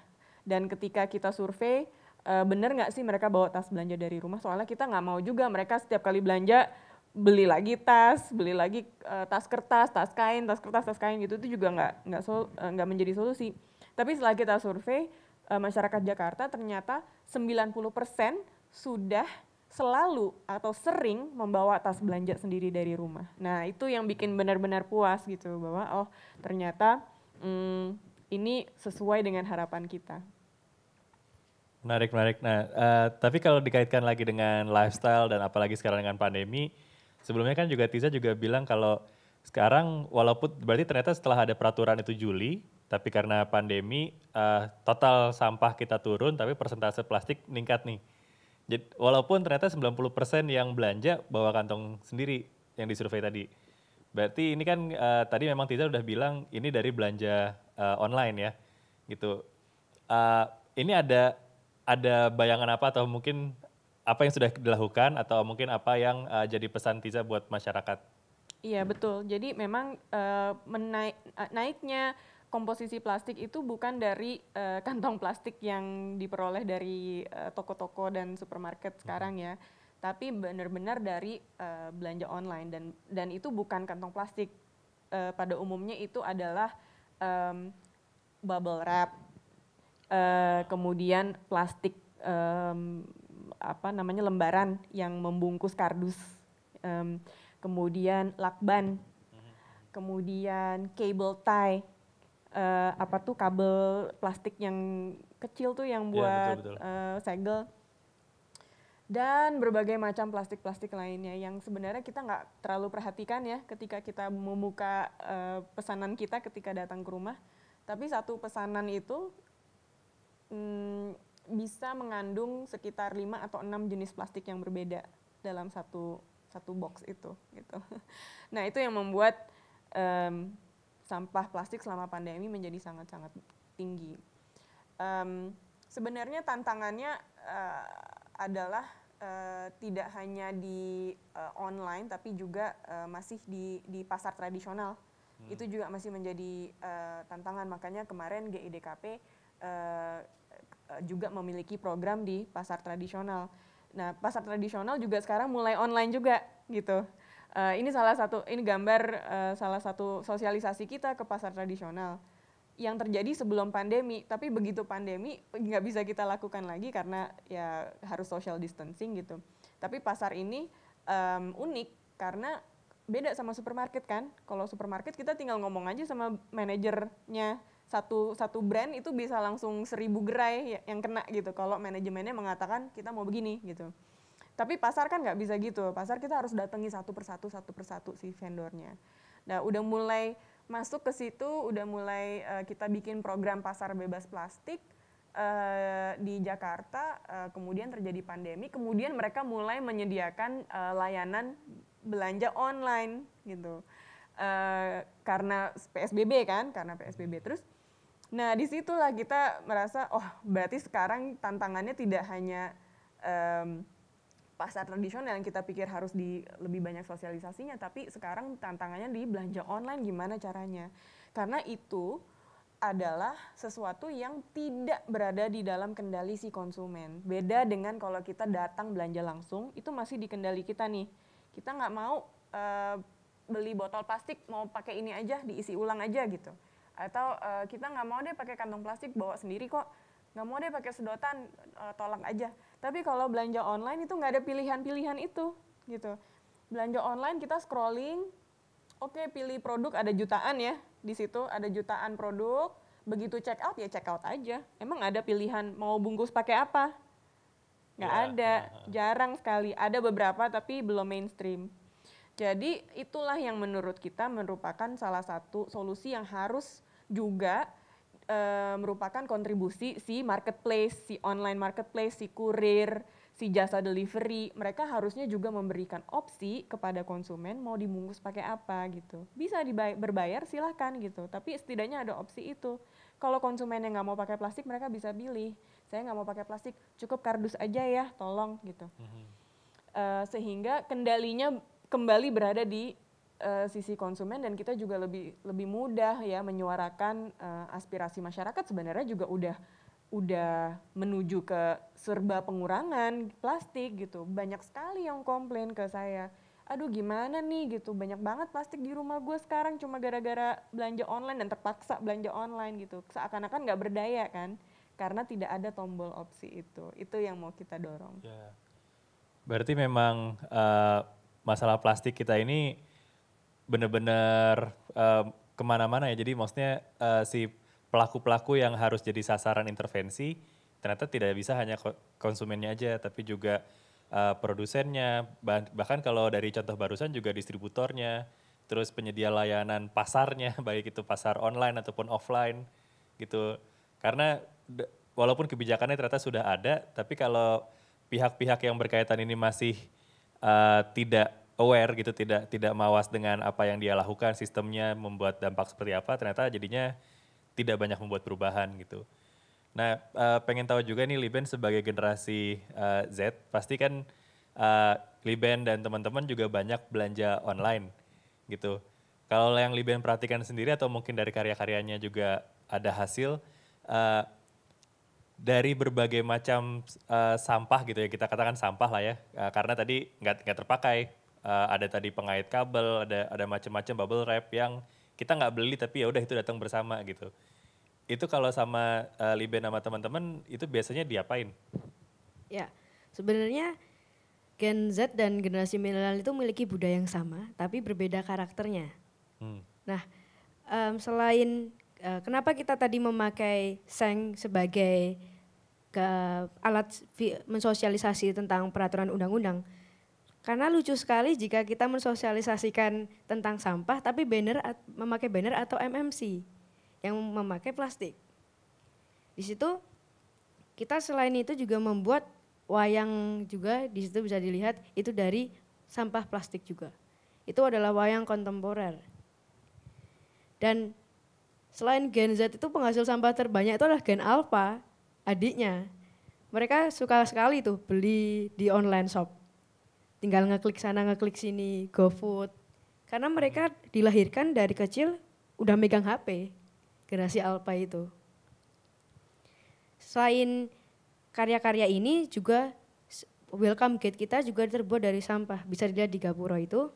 Dan ketika kita survei, bener nggak sih mereka bawa tas belanja dari rumah? Soalnya kita nggak mau juga mereka setiap kali belanja beli lagi tas, beli lagi tas kertas, tas kain, tas kertas, tas kain gitu, itu juga nggak menjadi solusi. Tapi setelah kita survei, masyarakat Jakarta ternyata 90% sudah selalu atau sering membawa tas belanja sendiri dari rumah. Nah itu yang bikin benar-benar puas gitu, bahwa oh ternyata ini sesuai dengan harapan kita. Menarik. Nah, tapi kalau dikaitkan lagi dengan lifestyle dan apalagi sekarang dengan pandemi, sebelumnya kan juga Tiza juga bilang kalau sekarang walaupun berarti ternyata setelah ada peraturan itu Juli, tapi karena pandemi total sampah kita turun tapi persentase plastik meningkat nih. Jadi, walaupun ternyata 90% yang belanja bawa kantong sendiri yang disurvei tadi. Berarti ini kan tadi memang Tiza udah bilang ini dari belanja online ya gitu. Ini ada bayangan apa atau mungkin apa yang sudah dilakukan atau mungkin apa yang jadi pesan Tiza buat masyarakat? Iya betul, jadi memang naiknya komposisi plastik itu bukan dari kantong plastik yang diperoleh dari toko-toko dan supermarket sekarang ya, tapi benar-benar dari belanja online dan itu bukan kantong plastik. Pada umumnya itu adalah bubble wrap, kemudian plastik lembaran yang membungkus kardus, kemudian lakban, kemudian cable tie, kabel plastik yang kecil tuh yang buat segel, dan berbagai macam plastik-plastik lainnya yang sebenarnya kita nggak terlalu perhatikan ya ketika kita membuka pesanan kita ketika datang ke rumah. Tapi satu pesanan itu bisa mengandung sekitar 5 atau 6 jenis plastik yang berbeda dalam satu box itu gitu. Nah itu yang membuat sampah plastik selama pandemi menjadi sangat-sangat tinggi. Sebenarnya tantangannya adalah tidak hanya di online tapi juga masih di pasar tradisional. Itu juga masih menjadi tantangan, makanya kemarin GIDKP juga memiliki program di pasar tradisional. Nah, pasar tradisional juga sekarang mulai online juga gitu. Ini gambar salah satu sosialisasi kita ke pasar tradisional yang terjadi sebelum pandemi, tapi begitu pandemi nggak bisa kita lakukan lagi karena ya harus social distancing gitu. Tapi pasar ini unik karena beda sama supermarket kan. Kalau supermarket kita tinggal ngomong aja sama manajernya, satu brand itu bisa langsung 1000 gerai yang kena gitu kalau manajemennya mengatakan kita mau begini gitu. Tapi pasar kan nggak bisa gitu, pasar kita harus datangi satu persatu si vendornya. Nah udah mulai masuk ke situ, udah mulai kita bikin program pasar bebas plastik di Jakarta, kemudian terjadi pandemi, kemudian mereka mulai menyediakan layanan belanja online gitu. Karena PSBB kan, terus. Nah disitulah kita merasa, oh berarti sekarang tantangannya tidak hanya pasar tradisional yang kita pikir harus lebih banyak sosialisasinya, tapi sekarang tantangannya di belanja online gimana caranya. Karena itu adalah sesuatu yang tidak berada di dalam kendali si konsumen. Beda dengan kalau kita datang belanja langsung, itu masih di kendali kita nih. Kita nggak mau beli botol plastik, mau pakai ini aja, diisi ulang aja gitu. Atau kita nggak mau deh pakai kantong plastik, bawa sendiri kok. Nggak mau deh pakai sedotan, tolak aja. Tapi kalau belanja online itu nggak ada pilihan-pilihan itu gitu. Belanja online kita scrolling, oke pilih produk ada jutaan ya, di situ ada jutaan produk, begitu check out ya check out aja. Emang ada pilihan mau bungkus pakai apa? Nggak ada, jarang sekali. Ada beberapa tapi belum mainstream. Jadi itulah yang menurut kita merupakan salah satu solusi yang harus juga merupakan kontribusi si marketplace, si online marketplace, si kurir, si jasa delivery. Mereka harusnya juga memberikan opsi kepada konsumen mau dibungkus pakai apa gitu. Bisa berbayar silahkan gitu, tapi setidaknya ada opsi itu. Kalau konsumen yang nggak mau pakai plastik, mereka bisa pilih. Saya nggak mau pakai plastik, cukup kardus aja ya, tolong gitu. Sehingga kendalinya kembali berada di sisi konsumen dan kita juga lebih mudah ya menyuarakan aspirasi masyarakat sebenarnya juga udah menuju ke serba pengurangan plastik gitu. Banyak sekali yang komplain ke saya, aduh gimana nih gitu, banyak banget plastik di rumah gue sekarang cuma gara-gara belanja online dan terpaksa belanja online gitu. Seakan-akan nggak berdaya kan, karena tidak ada tombol opsi itu. Itu yang mau kita dorong. Ya. Berarti memang masalah plastik kita ini benar-benar kemana-mana ya. Jadi maksudnya si pelaku-pelaku yang harus jadi sasaran intervensi ternyata tidak bisa hanya konsumennya aja, tapi juga produsennya, bahkan kalau dari contoh barusan juga distributornya, terus penyedia layanan pasarnya, baik itu pasar online ataupun offline gitu. Karena walaupun kebijakannya ternyata sudah ada, tapi kalau pihak-pihak yang berkaitan ini masih tidak aware gitu, tidak mawas dengan apa yang dia lakukan, sistemnya membuat dampak seperti apa, ternyata jadinya tidak banyak membuat perubahan gitu. Nah, pengen tahu juga nih Liben sebagai generasi Z, pasti kan Liben dan teman-teman juga banyak belanja online gitu. Kalau yang Liben perhatikan sendiri atau mungkin dari karya-karyanya juga ada hasil, dari berbagai macam sampah gitu ya, kita katakan sampah lah ya, karena tadi nggak terpakai, ada tadi pengait kabel, ada macam-macam bubble wrap yang kita nggak beli tapi ya udah itu datang bersama gitu. Itu kalau sama Liben sama teman-teman itu biasanya diapain? Ya, sebenarnya Gen Z dan generasi milenial itu memiliki budaya yang sama, tapi berbeda karakternya. Nah, selain kenapa kita tadi memakai seng sebagai alat mensosialisasi tentang peraturan undang-undang, karena lucu sekali jika kita mensosialisasikan tentang sampah, tapi memakai banner atau MMC yang memakai plastik. Di situ kita selain itu juga membuat wayang juga, di situ bisa dilihat itu dari sampah plastik juga. Itu adalah wayang kontemporer. Dan selain Gen Z itu penghasil sampah terbanyak itu adalah Gen Alpha, adiknya. Mereka suka sekali tuh beli di online shop. Tinggal ngeklik sana, ngeklik sini, GoFood. Karena mereka dilahirkan dari kecil udah megang HP, generasi Alpha itu. Selain karya-karya ini juga welcome gate kita juga terbuat dari sampah. Bisa dilihat di Gapuro itu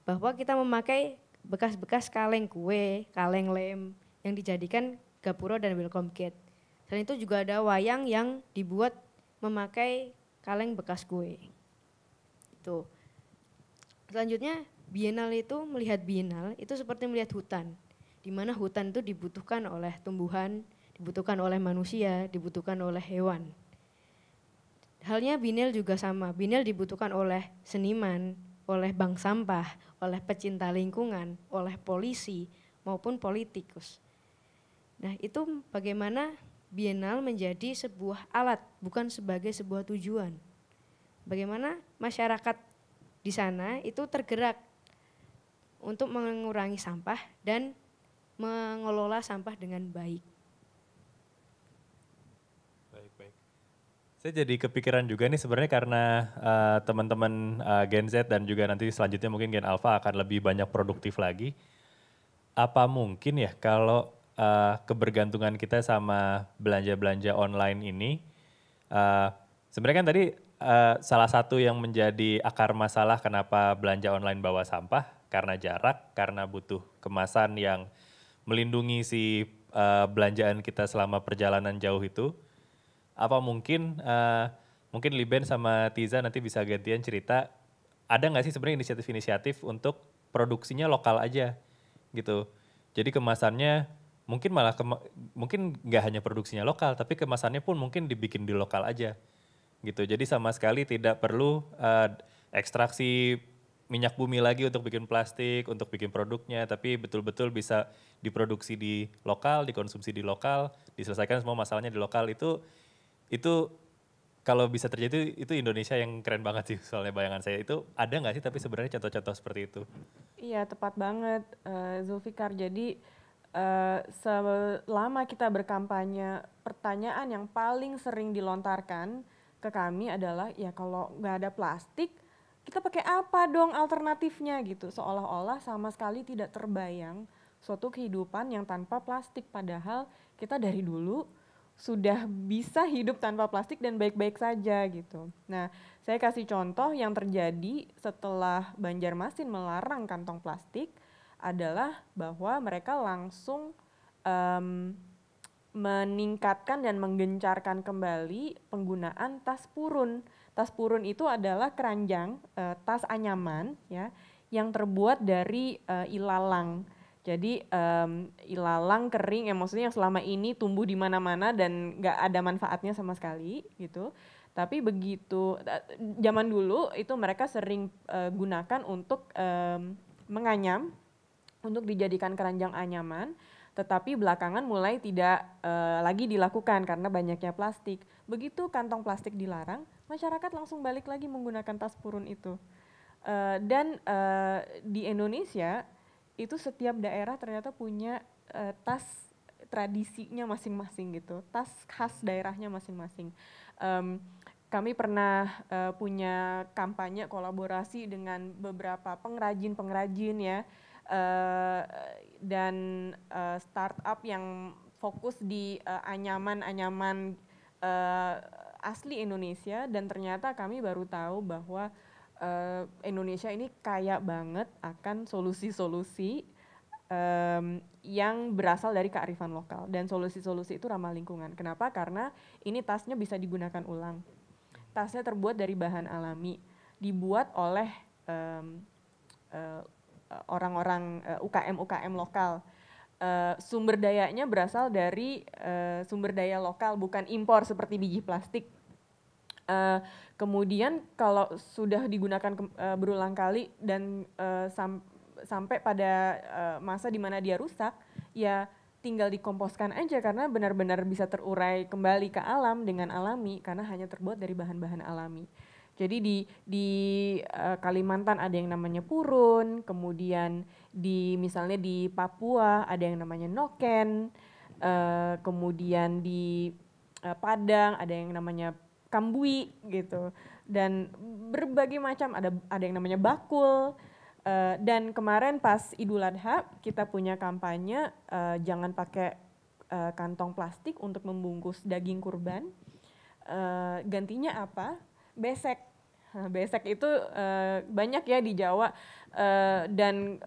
bahwa kita memakai bekas-bekas kaleng kue, kaleng lem yang dijadikan Gapuro dan welcome gate. Selain itu juga ada wayang yang dibuat memakai kaleng bekas kue. Itu. Selanjutnya Biennale itu melihat Biennale itu seperti melihat hutan. Di mana hutan itu dibutuhkan oleh tumbuhan, dibutuhkan oleh manusia, dibutuhkan oleh hewan. Halnya Biennale juga sama. Biennale dibutuhkan oleh seniman, oleh bank sampah, oleh pecinta lingkungan, oleh polisi maupun politikus. Nah, itu bagaimana Biennale menjadi sebuah alat, bukan sebagai sebuah tujuan. Bagaimana masyarakat di sana itu tergerak untuk mengurangi sampah dan mengelola sampah dengan baik. Baik. Saya jadi kepikiran juga nih sebenarnya karena teman-teman Gen Z dan juga nanti selanjutnya mungkin Gen Alpha akan lebih banyak produktif lagi. Apa mungkin ya kalau kebergantungan kita sama belanja-belanja online ini, sebenarnya kan tadi salah satu yang menjadi akar masalah kenapa belanja online bawa sampah, karena jarak, karena butuh kemasan yang melindungi si belanjaan kita selama perjalanan jauh itu. Apa mungkin mungkin Liben sama Tiza nanti bisa gantian cerita, ada nggak sih sebenarnya inisiatif-inisiatif untuk produksinya lokal aja gitu. Jadi kemasannya mungkin malah mungkin nggak hanya produksinya lokal, tapi kemasannya pun mungkin dibikin di lokal aja gitu. Jadi sama sekali tidak perlu ekstraksi minyak bumi lagi untuk bikin plastik, untuk bikin produknya, tapi betul-betul bisa diproduksi di lokal, dikonsumsi di lokal, diselesaikan semua masalahnya di lokal. Itu kalau bisa terjadi itu Indonesia yang keren banget sih, soalnya bayangan saya itu ada nggak sih tapi sebenarnya contoh-contoh seperti itu? Iya tepat banget Zulfikar. Jadi selama kita berkampanye, pertanyaan yang paling sering dilontarkan ke kami adalah ya kalau nggak ada plastik kita pakai apa dong alternatifnya gitu. Seolah-olah sama sekali tidak terbayang suatu kehidupan yang tanpa plastik, padahal kita dari dulu sudah bisa hidup tanpa plastik dan baik-baik saja gitu. Nah, saya kasih contoh yang terjadi setelah Banjarmasin melarang kantong plastik adalah bahwa mereka langsung meningkatkan dan menggencarkan kembali penggunaan tas purun. Tas purun itu adalah keranjang, tas anyaman ya, yang terbuat dari ilalang. Jadi ilalang kering, maksudnya yang selama ini tumbuh di mana-mana dan nggak ada manfaatnya sama sekali gitu. Tapi begitu zaman dulu itu mereka sering gunakan untuk menganyam, untuk dijadikan keranjang anyaman. Tetapi belakangan mulai tidak lagi dilakukan karena banyaknya plastik. Begitu kantong plastik dilarang, masyarakat langsung balik lagi menggunakan tas purun itu. Dan di Indonesia itu setiap daerah ternyata punya tas tradisinya masing-masing gitu, tas khas daerahnya masing-masing. Kami pernah punya kampanye kolaborasi dengan beberapa pengrajin-pengrajin ya, dan startup yang fokus di anyaman-anyaman asli Indonesia, dan ternyata kami baru tahu bahwa Indonesia ini kaya banget akan solusi-solusi yang berasal dari kearifan lokal, dan solusi-solusi itu ramah lingkungan. Kenapa? Karena ini tasnya bisa digunakan ulang. Tasnya terbuat dari bahan alami, dibuat oleh orang-orang UKM lokal. Sumber dayanya berasal dari sumber daya lokal, bukan impor seperti biji plastik. Kemudian kalau sudah digunakan berulang kali dan sampai pada masa di mana dia rusak, ya tinggal dikomposkan aja karena benar-benar bisa terurai kembali ke alam dengan alami karena hanya terbuat dari bahan-bahan alami. Jadi di Kalimantan ada yang namanya purun, kemudian misalnya di Papua ada yang namanya noken, kemudian di Padang ada yang namanya kambui gitu, dan berbagai macam, ada yang namanya bakul. Dan kemarin pas Idul Adha kita punya kampanye jangan pakai kantong plastik untuk membungkus daging kurban. Gantinya apa? Besek. Besek itu banyak ya di Jawa, dan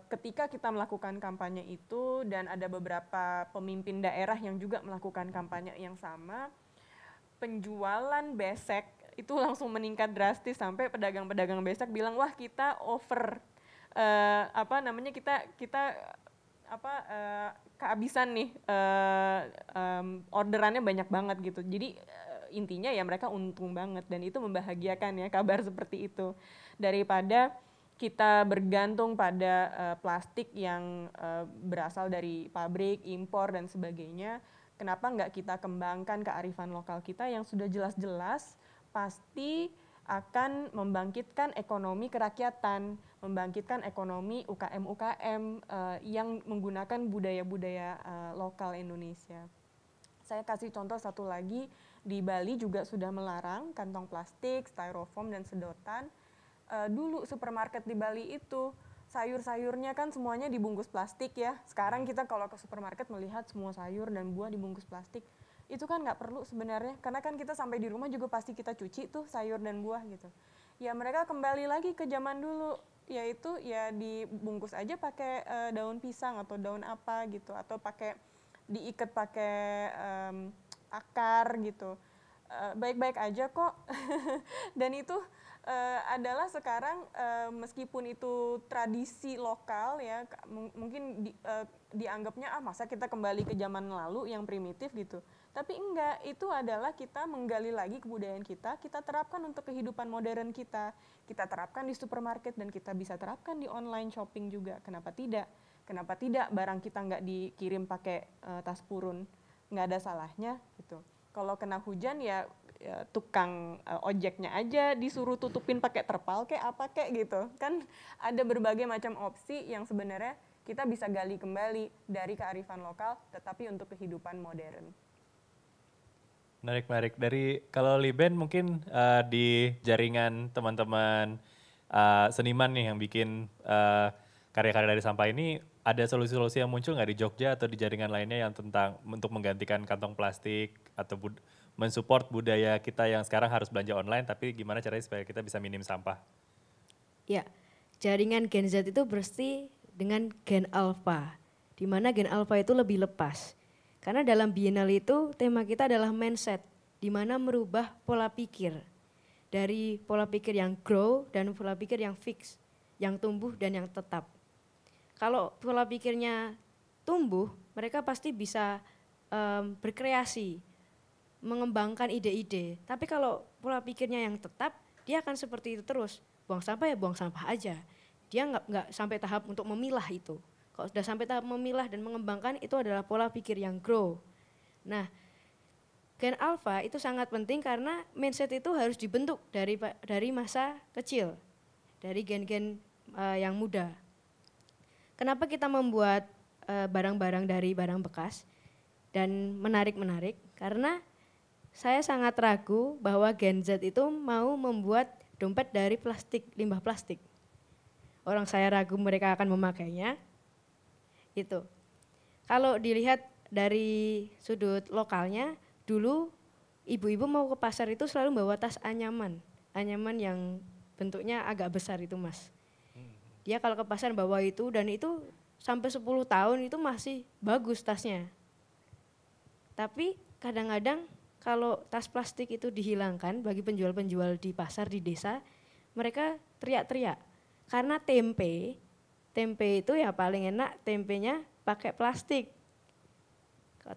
ketika kita melakukan kampanye itu dan ada beberapa pemimpin daerah yang juga melakukan kampanye yang sama, penjualan besek itu langsung meningkat drastis sampai pedagang-pedagang besek bilang, wah kita over kehabisan nih, orderannya banyak banget gitu. Jadi intinya ya mereka untung banget, dan itu membahagiakan ya kabar seperti itu, daripada kita bergantung pada plastik yang berasal dari pabrik, impor dan sebagainya. Kenapa nggak kita kembangkan kearifan lokal kita yang sudah jelas-jelas pasti akan membangkitkan ekonomi kerakyatan, membangkitkan ekonomi UKM-UKM yang menggunakan budaya-budaya lokal Indonesia. Saya kasih contoh satu lagi, di Bali juga sudah melarang kantong plastik, styrofoam dan sedotan. Dulu supermarket di Bali itu sayur-sayurnya kan semuanya dibungkus plastik ya. Sekarang kita kalau ke supermarket melihat semua sayur dan buah dibungkus plastik. Itu kan nggak perlu sebenarnya, karena kan kita sampai di rumah juga pasti kita cuci tuh sayur dan buah gitu. Ya mereka kembali lagi ke zaman dulu, yaitu ya dibungkus aja pakai daun pisang atau daun apa gitu, atau diikat pakai akar gitu. Baik-baik aja kok. Dan itu adalah sekarang meskipun itu tradisi lokal ya, mungkin dianggapnya masa kita kembali ke zaman lalu yang primitif gitu. Tapi enggak, itu adalah kita menggali lagi kebudayaan kita terapkan untuk kehidupan modern kita terapkan di supermarket, dan kita bisa terapkan di online shopping juga. Kenapa tidak? Kenapa tidak barang kita nggak dikirim pakai tas purun? Nggak ada salahnya gitu. Kalau kena hujan ya tukang ojeknya aja disuruh tutupin pakai terpal kayak apa kayak gitu. Kan ada berbagai macam opsi yang sebenarnya kita bisa gali kembali dari kearifan lokal tetapi untuk kehidupan modern. Menarik. Dari kalau Liben mungkin di jaringan teman-teman seniman nih yang bikin karya-karya dari sampah ini, ada solusi-solusi yang muncul nggak di Jogja atau di jaringan lainnya yang tentang untuk menggantikan kantong plastik atau mensupport budaya kita yang sekarang harus belanja online, tapi gimana caranya supaya kita bisa minim sampah? Ya, jaringan Gen Z itu bersih dengan Gen Alpha, di mana Gen Alpha itu lebih lepas. Karena dalam Biennale itu tema kita adalah mindset, di mana merubah pola pikir. Dari pola pikir yang grow dan pola pikir yang fix, yang tumbuh dan yang tetap. Kalau pola pikirnya tumbuh, mereka pasti bisa berkreasi, mengembangkan ide-ide. Tapi kalau pola pikirnya yang tetap, dia akan seperti itu terus. Buang sampah ya buang sampah aja. Dia nggak sampai tahap untuk memilah itu. Kalau sudah sampai tahap memilah dan mengembangkan, itu adalah pola pikir yang grow. Nah, Gen Alpha itu sangat penting karena mindset itu harus dibentuk dari masa kecil, dari gen-gen yang muda. Kenapa kita membuat barang-barang dari barang bekas dan menarik-menarik? Karena saya sangat ragu bahwa Gen Z itu mau membuat dompet dari plastik, limbah plastik. Orang saya ragu mereka akan memakainya. Itu. Kalau dilihat dari sudut lokalnya, dulu ibu-ibu mau ke pasar itu selalu bawa tas anyaman. Anyaman yang bentuknya agak besar itu, Mas. Dia kalau ke pasar bawa itu dan itu sampai 10 tahun itu masih bagus tasnya. Tapi kadang-kadang kalau tas plastik itu dihilangkan bagi penjual-penjual di pasar di desa, mereka teriak-teriak. Karena tempe itu ya paling enak tempenya pakai plastik.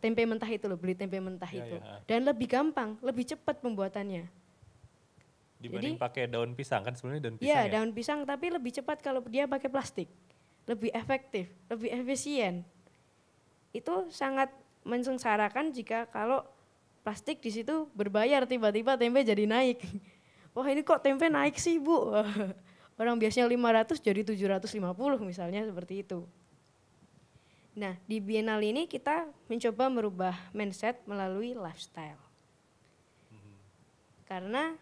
Tempe mentah itu loh, beli tempe mentah itu. Ya. Dan lebih gampang, lebih cepat pembuatannya. Dibanding pakai daun pisang, kan sebenarnya daun pisang Iya, ya? daun pisang tapi lebih cepat kalau dia pakai plastik. Lebih efektif, lebih efisien. Itu sangat mensengsarakan jika kalau plastik di situ berbayar tiba-tiba tempe jadi naik. Wah, ini kok tempe naik sih, Bu? Orang biasanya 500 jadi 750 misalnya seperti itu. Nah, di Biennale ini kita mencoba merubah mindset melalui lifestyle. Karena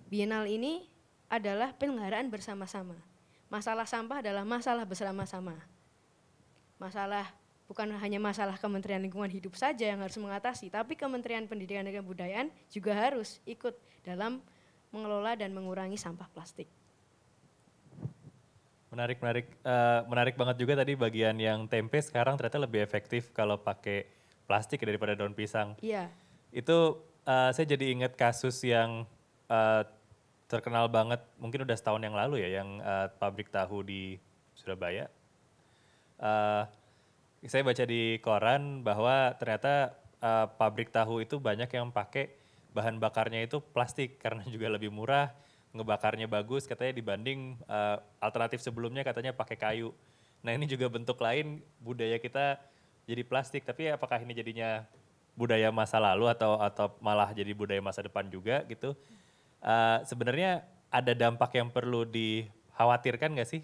Biennale ini adalah penyelenggaraan bersama-sama. Masalah sampah adalah masalah bersama-sama. Masalah bukan hanya masalah Kementerian Lingkungan Hidup saja yang harus mengatasi, tapi Kementerian Pendidikan dan Kebudayaan juga harus ikut dalam mengelola dan mengurangi sampah plastik. Menarik banget juga tadi bagian yang tempe sekarang ternyata lebih efektif kalau pakai plastik daripada daun pisang. Iya. Itu saya jadi ingat kasus yang terkenal banget, mungkin udah setahun yang lalu ya, yang pabrik tahu di Surabaya. Saya baca di koran bahwa ternyata pabrik tahu itu banyak yang pakai bahan bakarnya itu plastik karena juga lebih murah, ngebakarnya bagus katanya dibanding alternatif sebelumnya katanya pakai kayu. Nah ini juga bentuk lain budaya kita jadi plastik, tapi apakah ini jadinya budaya masa lalu atau malah jadi budaya masa depan juga gitu? Sebenarnya ada dampak yang perlu dikhawatirkan nggak sih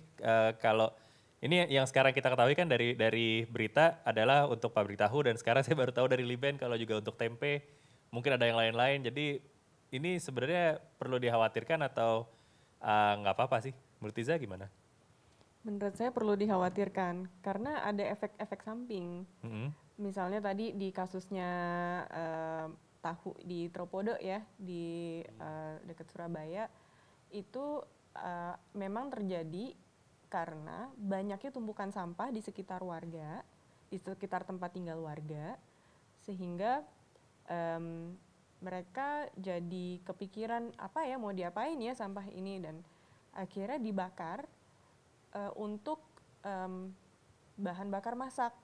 kalau ini yang sekarang kita ketahui kan dari berita adalah untuk pabrik tahu dan sekarang saya baru tahu dari Liben kalau juga untuk tempe, mungkin ada yang lain-lain. Jadi ini sebenarnya perlu dikhawatirkan atau nggak apa-apa sih? Menurut Tiza gimana? Menurut saya perlu dikhawatirkan karena ada efek-efek samping. Misalnya tadi di kasusnya tahu di Tropodo ya, di dekat Surabaya, itu memang terjadi karena banyaknya tumpukan sampah di sekitar warga, di sekitar tempat tinggal warga, sehingga mereka jadi kepikiran apa ya mau diapain ya sampah ini, dan akhirnya dibakar untuk bahan bakar masak.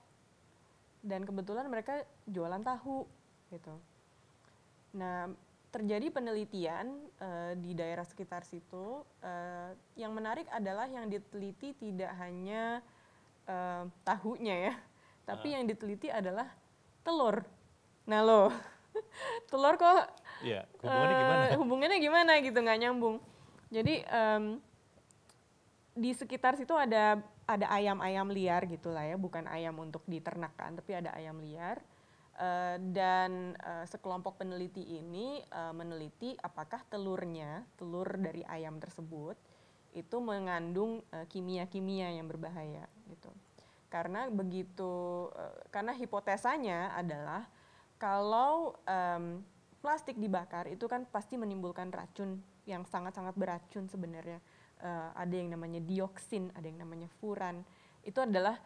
Dan kebetulan mereka jualan tahu gitu. Nah, terjadi penelitian di daerah sekitar situ. Yang menarik adalah yang diteliti tidak hanya tahunya ya, tapi yang diteliti adalah telur. Nah loh, telur kok Iya, hubungannya gimana gitu, nggak nyambung. Jadi di sekitar situ ada ayam-ayam liar gitulah ya, bukan ayam untuk diternakan, tapi ada ayam liar. Dan sekelompok peneliti ini meneliti apakah telur dari ayam tersebut itu mengandung kimia-kimia yang berbahaya gitu. Karena karena hipotesanya adalah kalau plastik dibakar itu kan pasti menimbulkan racun yang sangat-sangat beracun sebenarnya. Ada yang namanya dioksin, ada yang namanya furan. Itu adalah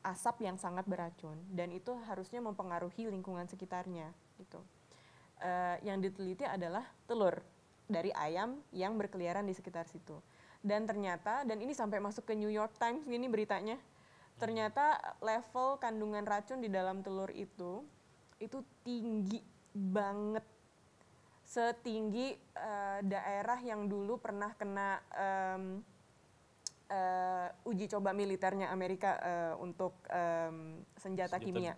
asap yang sangat beracun dan itu harusnya mempengaruhi lingkungan sekitarnya gitu. Yang diteliti adalah telur dari ayam yang berkeliaran di sekitar situ. Dan ternyata, dan ini sampai masuk ke New York Times gini beritanya, ternyata level kandungan racun di dalam telur itu tinggi banget. Setinggi daerah yang dulu pernah kena uji coba militernya Amerika untuk senjata kimia,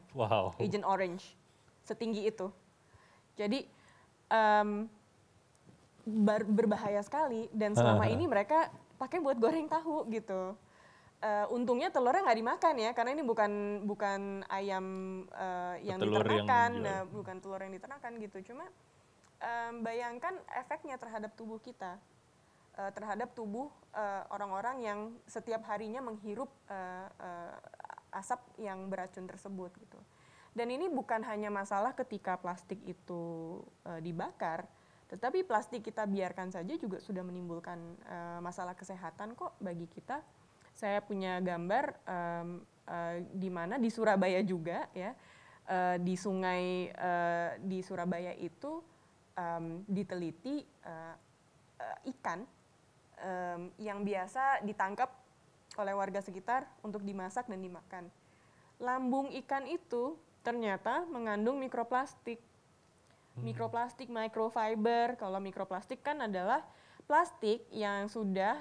Agent Orange, setinggi itu. Jadi berbahaya sekali dan selama ini mereka pakai buat goreng tahu gitu. Untungnya telurnya nggak dimakan ya, karena ini bukan ayam yang diternakan, bukan telur yang diternakan gitu. Cuma bayangkan efeknya terhadap tubuh kita. Terhadap tubuh orang-orang yang setiap harinya menghirup asap yang beracun tersebut gitu. Dan ini bukan hanya masalah ketika plastik itu dibakar, tetapi plastik kita biarkan saja juga sudah menimbulkan masalah kesehatan kok bagi kita. Saya punya gambar di mana di Surabaya juga ya, di sungai di Surabaya itu diteliti ikan yang biasa ditangkap oleh warga sekitar untuk dimasak dan dimakan. Lambung ikan itu ternyata mengandung mikroplastik. Mikroplastik, microfiber. Kalau mikroplastik kan adalah plastik yang sudah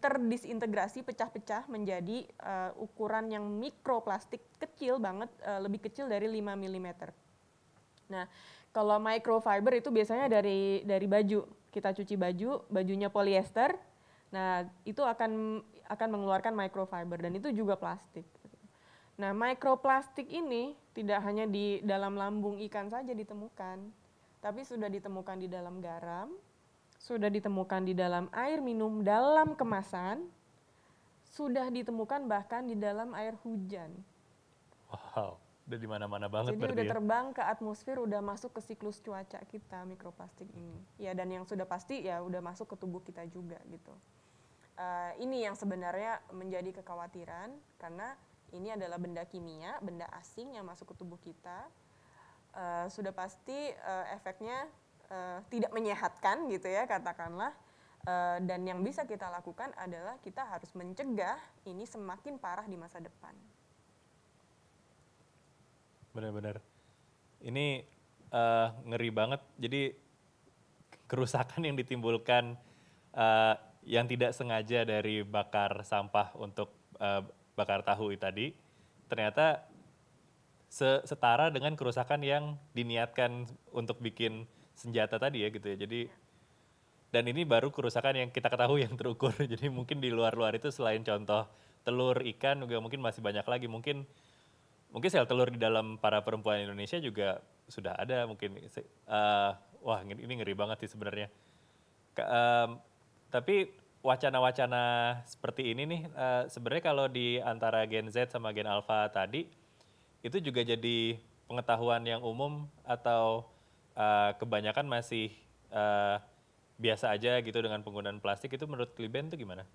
terdisintegrasi, pecah-pecah menjadi ukuran yang mikroplastik kecil banget, lebih kecil dari 5 mm. Nah, kalau microfiber itu biasanya dari baju. Kita cuci bajunya polyester, nah itu akan mengeluarkan microfiber dan itu juga plastik. Nah, mikroplastik ini tidak hanya di dalam lambung ikan saja ditemukan, tapi sudah ditemukan di dalam garam, sudah ditemukan di dalam air minum dalam kemasan, sudah ditemukan bahkan di dalam air hujan. Wow. Udah di mana-mana banget. Jadi udah terbang ke atmosfer, udah masuk ke siklus cuaca kita mikroplastik ini. Ya, dan yang sudah pasti ya udah masuk ke tubuh kita juga gitu. Ini yang sebenarnya menjadi kekhawatiran karena ini adalah benda kimia, benda asing yang masuk ke tubuh kita. Sudah pasti efeknya tidak menyehatkan gitu ya katakanlah. Dan yang bisa kita lakukan adalah kita harus mencegah ini semakin parah di masa depan. Benar-benar. Ini ngeri banget. Jadi kerusakan yang ditimbulkan yang tidak sengaja dari bakar sampah untuk bakar tahu tadi, ternyata setara dengan kerusakan yang diniatkan untuk bikin senjata tadi ya gitu ya. Jadi dan ini baru kerusakan yang kita ketahui yang terukur. Jadi mungkin di luar-luar itu selain contoh telur, ikan juga mungkin masih banyak lagi. Mungkin sel telur di dalam para perempuan Indonesia juga sudah ada mungkin. Wah ini ngeri banget sih sebenarnya. Tapi wacana-wacana seperti ini nih sebenarnya kalau di antara Gen Z sama Gen Alpha tadi itu juga jadi pengetahuan yang umum atau kebanyakan masih biasa aja gitu dengan penggunaan plastik. Itu menurut Liben itu gimana?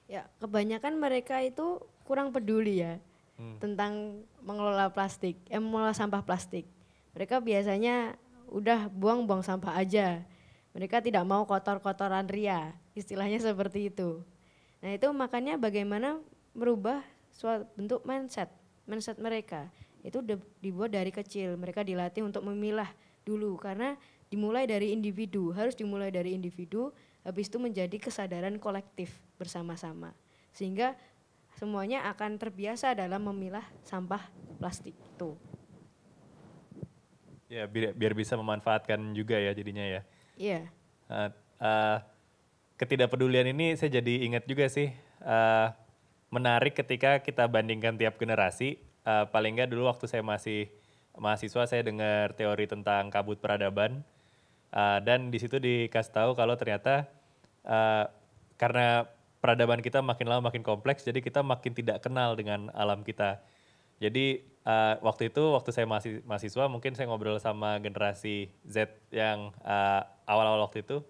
Ya, kebanyakan mereka itu kurang peduli ya tentang mengelola plastik, mengelola sampah plastik. Mereka biasanya udah buang-buang sampah aja. Mereka tidak mau kotor-kotoran ria, istilahnya seperti itu. Nah itu makanya bagaimana merubah suatu bentuk mindset mereka. Itu dibuat dari kecil, mereka dilatih untuk memilah dulu karena dimulai dari individu, harus dimulai dari individu, habis itu menjadi kesadaran kolektif bersama-sama. Sehingga semuanya akan terbiasa dalam memilah sampah plastik itu. Ya biar bisa memanfaatkan juga ya jadinya ya. Iya. Ketidakpedulian ini saya jadi ingat juga sih, menarik ketika kita bandingkan tiap generasi, paling nggak dulu waktu saya masih mahasiswa saya dengar teori tentang kabut peradaban. Dan di situ dikasih tahu kalau ternyata karena peradaban kita makin lama makin kompleks, jadi kita makin tidak kenal dengan alam kita. Jadi waktu itu, waktu saya masih mahasiswa, mungkin saya ngobrol sama generasi Z yang awal-awal waktu itu,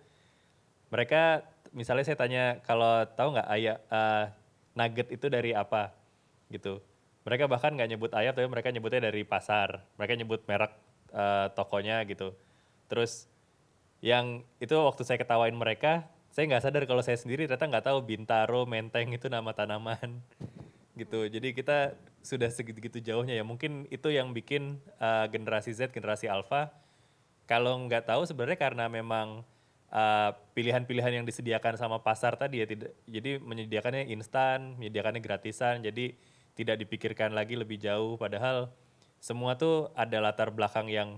mereka misalnya saya tanya kalau tahu nggak nugget itu dari apa gitu. Mereka bahkan nggak nyebut ayam, tapi mereka nyebutnya dari pasar. Mereka nyebut merek tokonya gitu. Terus yang itu waktu saya ketawain mereka, saya nggak sadar kalau saya sendiri ternyata nggak tahu Bintaro, Menteng itu nama tanaman gitu. Jadi kita sudah segitu jauhnya ya. Mungkin itu yang bikin generasi Z, generasi Alpha kalau nggak tahu sebenarnya karena memang pilihan-pilihan yang disediakan sama pasar tadi ya, jadi menyediakannya instan, menyediakannya gratisan, jadi tidak dipikirkan lagi lebih jauh. Padahal semua tuh ada latar belakang yang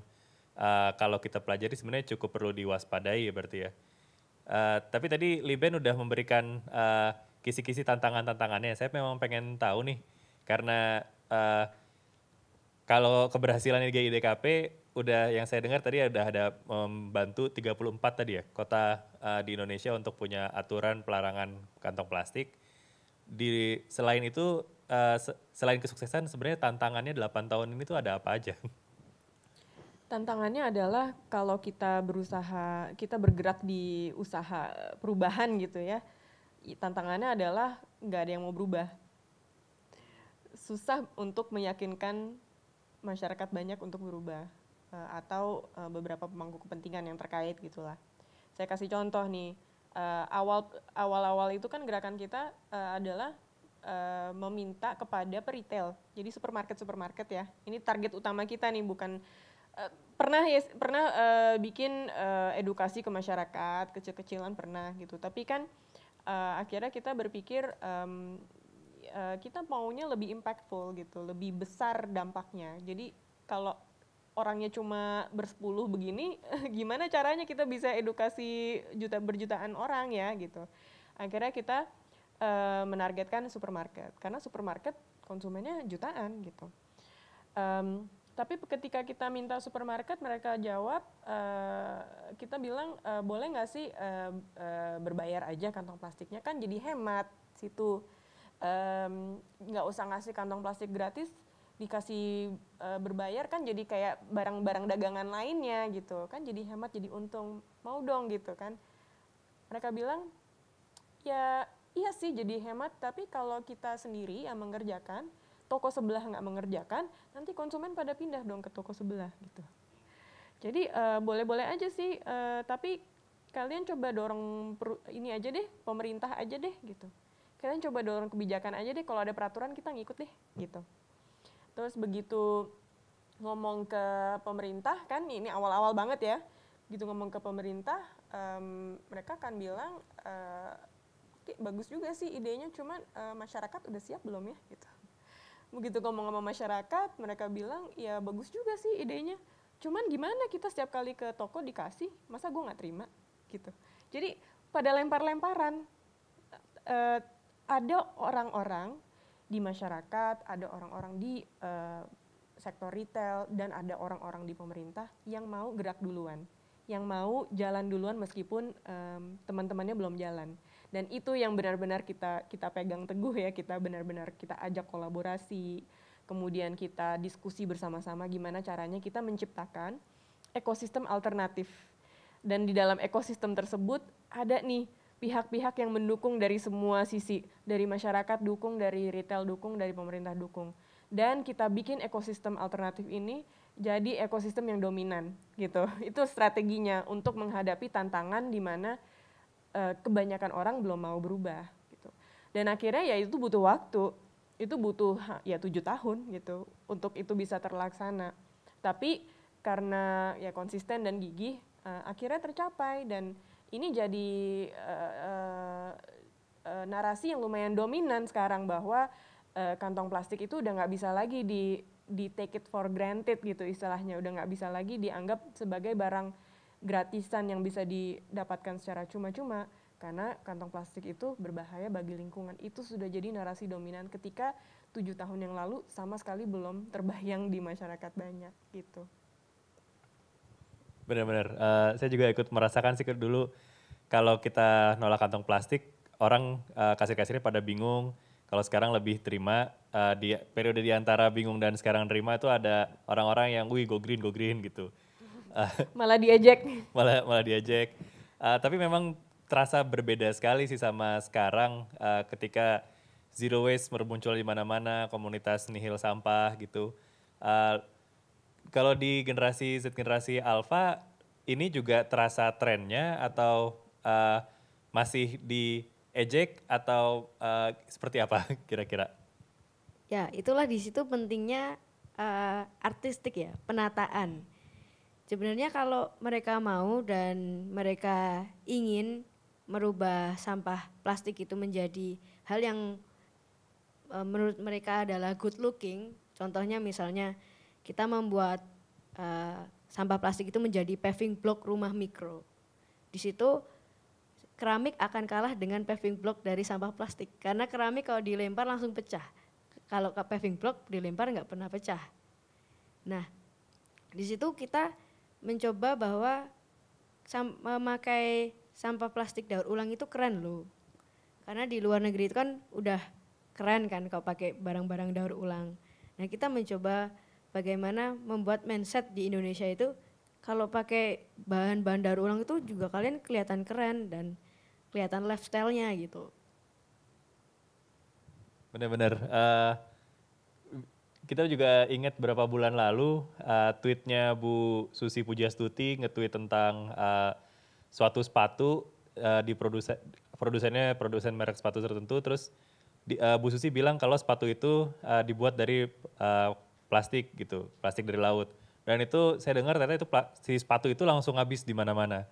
kalau kita pelajari sebenarnya cukup perlu diwaspadai ya berarti ya. Tapi tadi Liben udah memberikan kisi-kisi tantangan-tantangannya. Saya memang pengen tahu nih, karena kalau keberhasilan GIDKP udah yang saya dengar tadi udah ada membantu 34 tadi ya kota di Indonesia untuk punya aturan pelarangan kantong plastik. Selain itu selain kesuksesan sebenarnya tantangannya 8 tahun ini tuh ada apa aja? Tantangannya adalah kalau kita bergerak di usaha perubahan gitu ya, tantangannya adalah nggak ada yang mau berubah. Susah untuk meyakinkan masyarakat banyak untuk berubah atau beberapa pemangku kepentingan yang terkait gitulah. Saya kasih contoh nih, awal-awal itu kan gerakan kita adalah meminta kepada peritel, jadi supermarket ya. Ini target utama kita nih, bukan pernah bikin edukasi ke masyarakat kecil-kecilan pernah gitu, tapi kan akhirnya kita berpikir kita maunya lebih impactful gitu, lebih besar dampaknya. Jadi kalau orangnya cuma bersepuluh begini, gimana caranya kita bisa edukasi berjutaan orang ya gitu. Akhirnya kita menargetkan supermarket, karena supermarket konsumennya jutaan gitu. Tapi ketika kita minta supermarket, mereka jawab, kita bilang boleh nggak sih berbayar aja kantong plastiknya, kan jadi hemat situ. Nggak usah ngasih kantong plastik gratis, dikasih berbayar kan jadi kayak barang-barang dagangan lainnya gitu kan, jadi hemat, jadi untung, mau dong gitu kan. Mereka bilang ya iya sih jadi hemat, tapi kalau kita sendiri yang mengerjakan, toko sebelah nggak mengerjakan, nanti konsumen pada pindah dong ke toko sebelah gitu. Jadi boleh-boleh aja sih, tapi kalian coba dorong ini aja deh, pemerintah aja deh gitu. Kalian coba dorong kebijakan aja deh, kalau ada peraturan kita ngikut deh gitu. Terus begitu ngomong ke pemerintah kan, ini awal-awal banget ya, gitu ngomong ke pemerintah, mereka akan bilang, oke, bagus juga sih idenya, cuman masyarakat udah siap belum ya gitu. Begitu ngomong sama masyarakat, mereka bilang ya bagus juga sih idenya, cuman gimana kita setiap kali ke toko dikasih, masa gue nggak terima gitu. Jadi pada lempar-lemparan, ada orang-orang di masyarakat, ada orang-orang di sektor retail, dan ada orang-orang di pemerintah yang mau gerak duluan, yang mau jalan duluan meskipun teman-temannya belum jalan. Dan itu yang benar-benar kita pegang teguh ya, kita benar-benar kita ajak kolaborasi, kemudian kita diskusi bersama-sama gimana caranya kita menciptakan ekosistem alternatif. Dan di dalam ekosistem tersebut ada nih pihak-pihak yang mendukung dari semua sisi, dari masyarakat dukung, dari retail dukung, dari pemerintah dukung. Dan kita bikin ekosistem alternatif ini jadi ekosistem yang dominan gitu. Itu strateginya untuk menghadapi tantangan di mana kebanyakan orang belum mau berubah gitu. Dan akhirnya ya itu butuh waktu, itu butuh ya 7 tahun gitu untuk itu bisa terlaksana. Tapi karena ya konsisten dan gigih, akhirnya tercapai. Dan ini jadi narasi yang lumayan dominan sekarang, bahwa kantong plastik itu udah nggak bisa lagi di take it for granted gitu istilahnya, udah nggak bisa lagi dianggap sebagai barang gratisan yang bisa didapatkan secara cuma-cuma, Karena kantong plastik itu berbahaya bagi lingkungan. Itu sudah jadi narasi dominan ketika 7 tahun yang lalu sama sekali belum terbayang di masyarakat banyak gitu. Benar-benar, saya juga ikut merasakan sih dulu kalau kita nolak kantong plastik, orang kasir-kasirnya pada bingung. Kalau sekarang lebih terima, di periode di antara bingung dan sekarang terima itu ada orang-orang yang, wih go green gitu. Malah diejek. Malah diajak. Tapi memang terasa berbeda sekali sih sama sekarang ketika zero waste bermuncul di mana-mana, komunitas nihil sampah gitu. Kalau di generasi Z, generasi Alpha, ini juga terasa trennya atau masih diejek atau seperti apa kira-kira? Ya, itulah di situ pentingnya artistik ya, penataan. Sebenarnya kalau mereka mau dan mereka ingin merubah sampah plastik itu menjadi hal yang menurut mereka adalah good looking, contohnya misalnya kita membuat sampah plastik itu menjadi paving block rumah mikro. Di situ keramik akan kalah dengan paving block dari sampah plastik, karena keramik kalau dilempar langsung pecah. Kalau ke paving block dilempar nggak pernah pecah. Nah, di situ kita mencoba bahwa memakai sampah plastik daur ulang itu keren loh. Karena di luar negeri itu kan udah keren kan kalau pakai barang-barang daur ulang. Nah, kita mencoba bagaimana membuat mindset di Indonesia itu kalau pakai bahan-bahan daur ulang itu juga kalian kelihatan keren dan kelihatan lifestyle-nya gitu. Benar-benar. Kita juga ingat berapa bulan lalu tweetnya Bu Susi Pujastuti nge-tweet tentang suatu sepatu di produsen merek sepatu tertentu, terus Bu Susi bilang kalau sepatu itu dibuat dari plastik gitu, plastik dari laut. Dan itu saya dengar ternyata itu si sepatu itu langsung habis di mana-mana.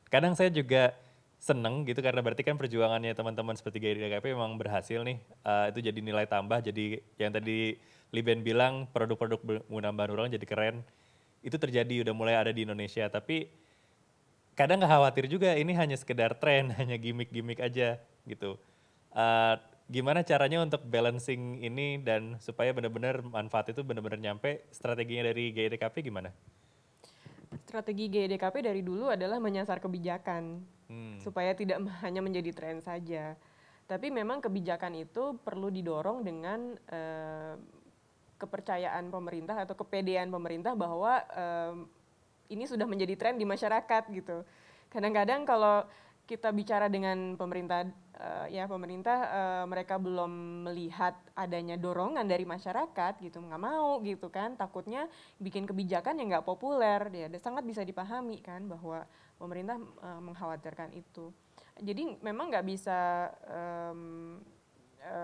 Kadang saya juga seneng gitu karena berarti kan perjuangannya teman-teman seperti GIDKP memang berhasil nih. Itu jadi nilai tambah, jadi yang tadi Liben bilang produk-produk menggunakan bahan ulang jadi keren. Itu terjadi udah mulai ada di Indonesia, tapi kadang nggak khawatir juga ini hanya sekedar tren, hanya gimmick-gimmick aja gitu. Gimana caranya untuk balancing ini dan supaya benar-benar manfaat itu benar-benar nyampe, strateginya dari GIDKP gimana? Strategi GIDKP dari dulu adalah menyasar kebijakan supaya tidak hanya menjadi tren saja. Tapi memang kebijakan itu perlu didorong dengan kepercayaan pemerintah atau kepedean pemerintah bahwa ini sudah menjadi tren di masyarakat gitu. Kadang-kadang kalau kita bicara dengan pemerintah, mereka belum melihat adanya dorongan dari masyarakat gitu, nggak mau gitu kan, takutnya bikin kebijakan yang nggak populer, ya sangat bisa dipahami kan bahwa pemerintah mengkhawatirkan itu. Jadi memang nggak bisa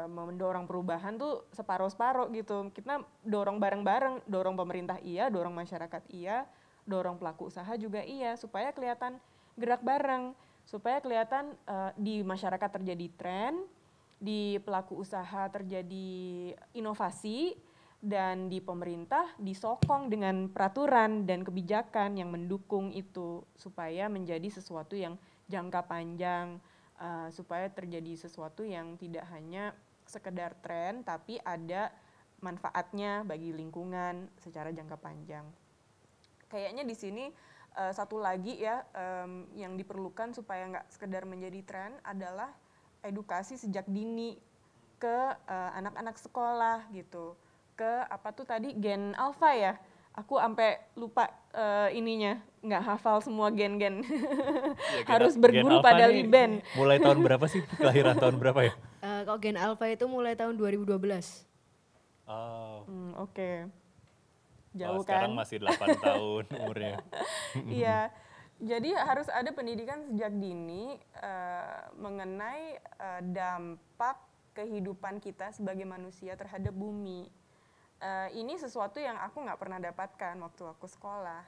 mendorong perubahan tuh separuh-separuh gitu. Kita dorong bareng-bareng, dorong pemerintah iya, dorong masyarakat iya, dorong pelaku usaha juga iya, supaya kelihatan gerak bareng, supaya kelihatan di masyarakat terjadi tren, di pelaku usaha terjadi inovasi, dan di pemerintah disokong dengan peraturan dan kebijakan yang mendukung itu supaya menjadi sesuatu yang jangka panjang, supaya terjadi sesuatu yang tidak hanya sekedar tren tapi ada manfaatnya bagi lingkungan secara jangka panjang. Kayaknya di sini satu lagi ya yang diperlukan supaya nggak sekedar menjadi tren adalah edukasi sejak dini ke anak-anak sekolah gitu, ke apa tuh tadi gen alpha ya. Aku sampai lupa ininya, nggak hafal semua gen-gen. Ya, harus berguru pada Liben. Mulai tahun berapa sih? Kelahiran tahun berapa ya? Kalau gen alpha itu mulai tahun 2012. Oh. Oke. Jauh kan? Sekarang masih 8 tahun umurnya. Iya. Jadi harus ada pendidikan sejak dini mengenai dampak kehidupan kita sebagai manusia terhadap bumi. Ini sesuatu yang aku nggak pernah dapatkan waktu aku sekolah.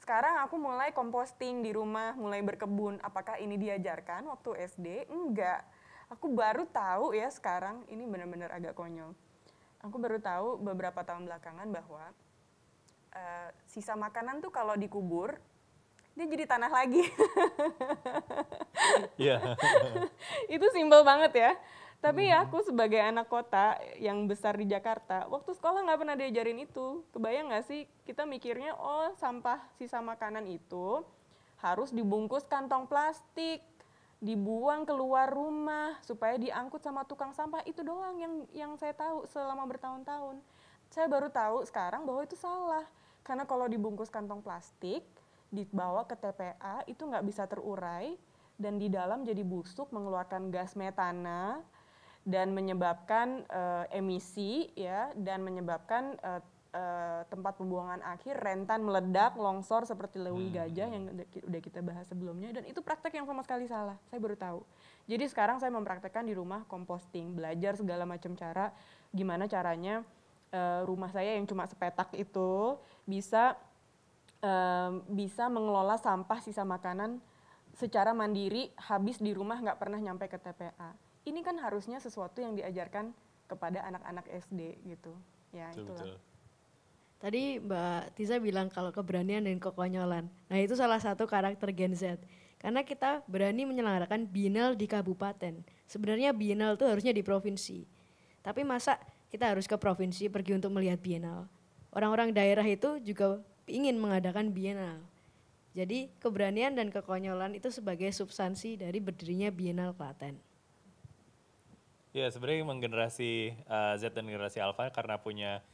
Sekarang aku mulai composting di rumah, mulai berkebun. Apakah ini diajarkan waktu SD? Enggak. Aku baru tahu ya sekarang, ini benar-benar agak konyol. Aku baru tahu beberapa tahun belakangan bahwa sisa makanan tuh kalau dikubur, dia jadi tanah lagi. Iya. Itu simpel banget ya. Tapi ya aku sebagai anak kota yang besar di Jakarta, waktu sekolah nggak pernah diajarin itu. Kebayang nggak sih kita mikirnya, oh sampah sisa makanan itu harus dibungkus kantong plastik, dibuang keluar rumah supaya diangkut sama tukang sampah. Itu doang yang saya tahu selama bertahun-tahun. Saya baru tahu sekarang bahwa itu salah. Karena kalau dibungkus kantong plastik, dibawa ke TPA itu nggak bisa terurai dan di dalam jadi busuk, mengeluarkan gas metana dan menyebabkan emisi ya, dan menyebabkan tempat pembuangan akhir rentan meledak, longsor seperti Lewi Gajah yang udah kita bahas sebelumnya, dan itu praktek yang sama sekali salah. Saya baru tahu. Jadi sekarang saya mempraktekkan di rumah composting, belajar segala macam cara, gimana caranya rumah saya yang cuma sepetak itu bisa mengelola sampah sisa makanan secara mandiri, habis di rumah nggak pernah nyampe ke TPA. Ini kan harusnya sesuatu yang diajarkan kepada anak-anak SD gitu. Ya, itulah. Tadi Mbak Tiza bilang kalau keberanian dan kekonyolan. Nah itu salah satu karakter Gen Z. Karena kita berani menyelenggarakan Biennale di kabupaten. Sebenarnya Biennale itu harusnya di provinsi. Tapi masa kita harus ke provinsi pergi untuk melihat Biennale. Orang-orang daerah itu juga ingin mengadakan Biennale. Jadi keberanian dan kekonyolan itu sebagai substansi dari berdirinya Biennale Klaten. Ya sebenarnya memang generasi Z dan generasi Alpha karena punya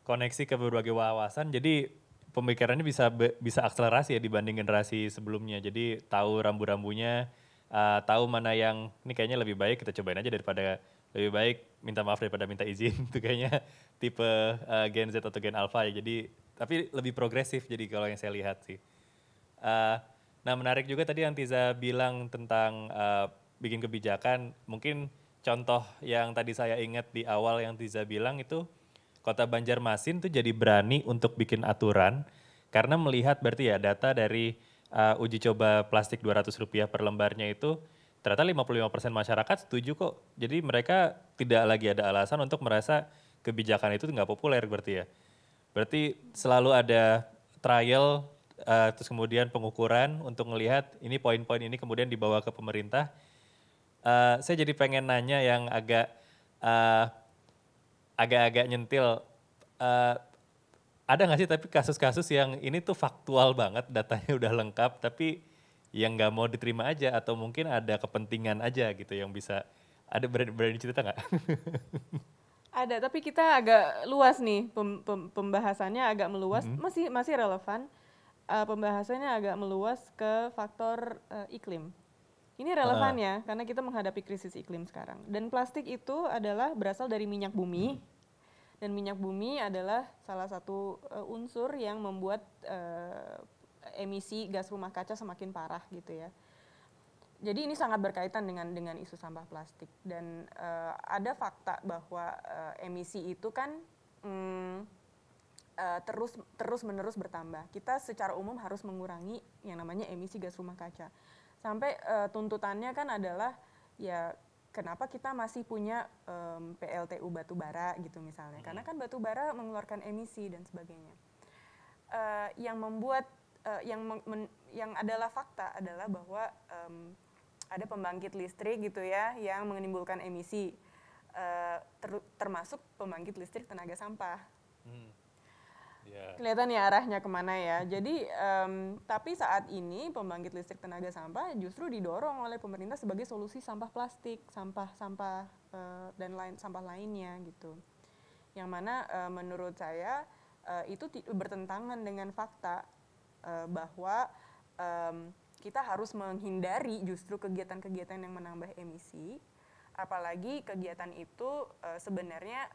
koneksi ke berbagai wawasan, jadi pemikirannya bisa akselerasi ya dibanding generasi sebelumnya. Jadi tahu rambu-rambunya, tahu mana yang ini kayaknya lebih baik kita cobain aja daripada lebih baik minta maaf daripada minta izin. Itu kayaknya tipe Gen Z atau Gen Alpha ya. Jadi tapi lebih progresif jadi kalau yang saya lihat sih. Nah menarik juga tadi yang Tiza bilang tentang bikin kebijakan. Mungkin contoh yang tadi saya ingat di awal yang Tiza bilang itu Kota Banjarmasin tuh jadi berani untuk bikin aturan karena melihat berarti ya data dari uji coba plastik Rp200 per lembarnya itu ternyata 55% masyarakat setuju kok. Jadi mereka tidak lagi ada alasan untuk merasa kebijakan itu nggak populer berarti ya. Berarti selalu ada trial terus kemudian pengukuran untuk melihat ini poin-poin ini kemudian dibawa ke pemerintah. Saya jadi pengen nanya yang agak-agak nyentil. Ada nggak sih tapi kasus-kasus yang ini tuh faktual banget, datanya udah lengkap, tapi yang nggak mau diterima aja atau mungkin ada kepentingan aja gitu yang bisa, ada berani cerita nggak? Ada, tapi kita agak luas nih pembahasannya, agak meluas, masih relevan. Pembahasannya agak meluas ke faktor iklim. Ini relevan ya, karena kita menghadapi krisis iklim sekarang. Dan plastik itu adalah berasal dari minyak bumi, dan minyak bumi adalah salah satu unsur yang membuat emisi gas rumah kaca semakin parah gitu ya. Jadi ini sangat berkaitan dengan isu sampah plastik. Dan ada fakta bahwa emisi itu kan terus-menerus bertambah. Kita secara umum harus mengurangi yang namanya emisi gas rumah kaca. Sampai tuntutannya kan adalah ya kenapa kita masih punya PLTU batubara gitu misalnya. Karena kan batubara mengeluarkan emisi dan sebagainya. Yang membuat yang adalah fakta adalah bahwa ada pembangkit listrik gitu ya yang menimbulkan emisi, termasuk pembangkit listrik tenaga sampah. Kelihatan ya arahnya kemana ya. Jadi tapi saat ini pembangkit listrik tenaga sampah justru didorong oleh pemerintah sebagai solusi sampah plastik, sampah dan sampah lainnya gitu. Yang mana menurut saya itu bertentangan dengan fakta bahwa kita harus menghindari justru kegiatan-kegiatan yang menambah emisi, apalagi kegiatan itu sebenarnya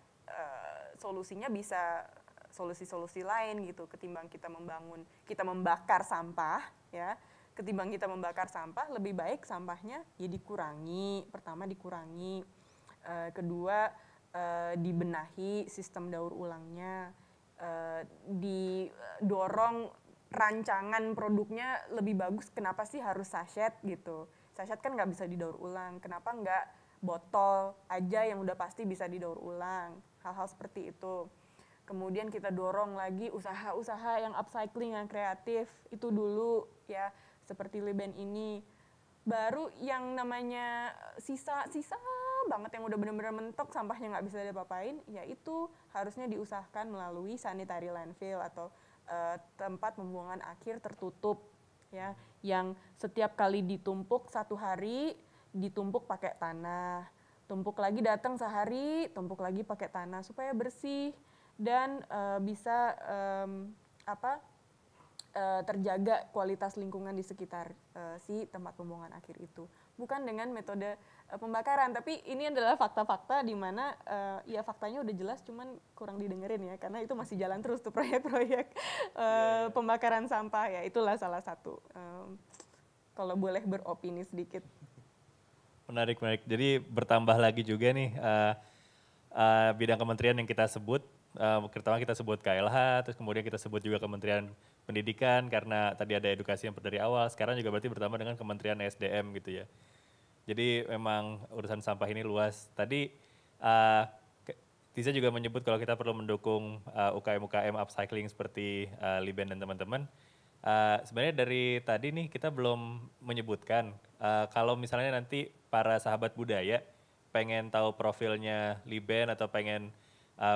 solusinya bisa solusi-solusi lain gitu ketimbang kita membakar sampah ya. Ketimbang kita membakar sampah, lebih baik sampahnya ya dikurangi. Pertama dikurangi, kedua dibenahi sistem daur ulangnya, didorong rancangan produknya lebih bagus. Kenapa sih harus sachet gitu? Sachet kan nggak bisa didaur ulang. Kenapa nggak botol aja yang udah pasti bisa didaur ulang? Hal-hal seperti itu. kemudian kita dorong lagi usaha-usaha yang upcycling, yang kreatif, itu dulu ya, seperti Liben ini. Baru yang namanya sisa-sisa banget yang udah benar-benar mentok, sampahnya nggak bisa diapa-apain, ya itu harusnya diusahakan melalui sanitary landfill atau tempat pembuangan akhir tertutup ya, yang setiap kali ditumpuk satu hari ditumpuk pakai tanah, tumpuk lagi datang sehari, tumpuk lagi pakai tanah supaya bersih dan bisa terjaga kualitas lingkungan di sekitar si tempat pembuangan akhir itu. Bukan dengan metode pembakaran, tapi ini adalah fakta-fakta di mana ya faktanya udah jelas, cuman kurang didengerin ya, karena itu masih jalan terus tuh proyek-proyek pembakaran sampah ya, itulah salah satu. Kalau boleh beropini sedikit. Menarik. Jadi bertambah lagi juga nih bidang kementerian yang kita sebut. Pertama kita sebut KLH, terus kemudian kita sebut juga Kementerian Pendidikan karena tadi ada edukasi yang dari awal, sekarang juga berarti bertambah dengan Kementerian SDM gitu ya. Jadi memang urusan sampah ini luas. Tadi Tiza juga menyebut kalau kita perlu mendukung UKM-UKM upcycling seperti Liben dan teman-teman. Sebenarnya dari tadi nih kita belum menyebutkan kalau misalnya nanti para sahabat budaya pengen tahu profilnya Liben atau pengen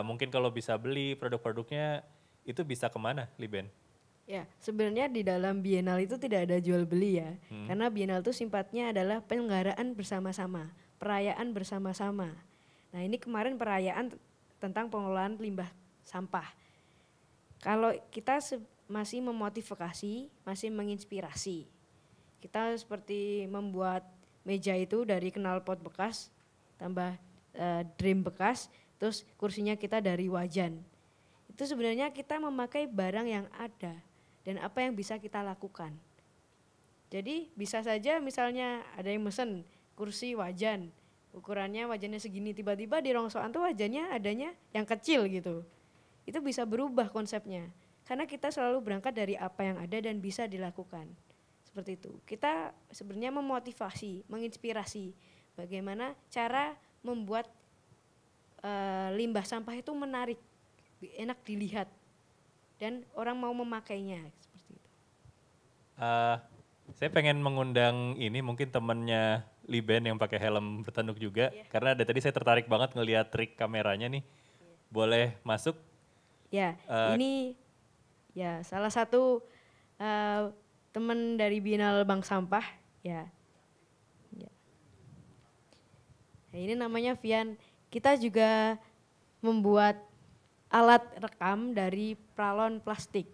mungkin kalau bisa beli produk-produknya itu bisa kemana, Liben? Ya, sebenarnya di dalam Biennale itu tidak ada jual beli ya. Karena Biennale itu sifatnya adalah penyelenggaraan bersama-sama, perayaan bersama-sama. Nah, ini kemarin perayaan tentang pengelolaan limbah sampah. Kalau kita masih memotivasi, masih menginspirasi. Kita seperti membuat meja itu dari knalpot bekas, tambah dream bekas, terus kursinya kita dari wajan. Itu sebenarnya kita memakai barang yang ada dan apa yang bisa kita lakukan. Jadi bisa saja misalnya ada yang mesen kursi wajan, ukurannya wajannya segini, tiba-tiba di rongsokan tuh wajannya adanya yang kecil gitu. Itu bisa berubah konsepnya. Karena kita selalu berangkat dari apa yang ada dan bisa dilakukan. Seperti itu. Kita sebenarnya memotivasi, menginspirasi bagaimana cara membuat limbah sampah itu menarik, enak dilihat, dan orang mau memakainya seperti itu. Saya pengen mengundang ini mungkin temennya Liben yang pakai helm bertanduk juga, karena dari tadi saya tertarik banget ngelihat trik kameranya nih. Boleh masuk? Ya, ini ya salah satu teman dari Biennale Bank Sampah ya. Nah, ini namanya Vian. Kita juga membuat alat rekam dari pralon plastik.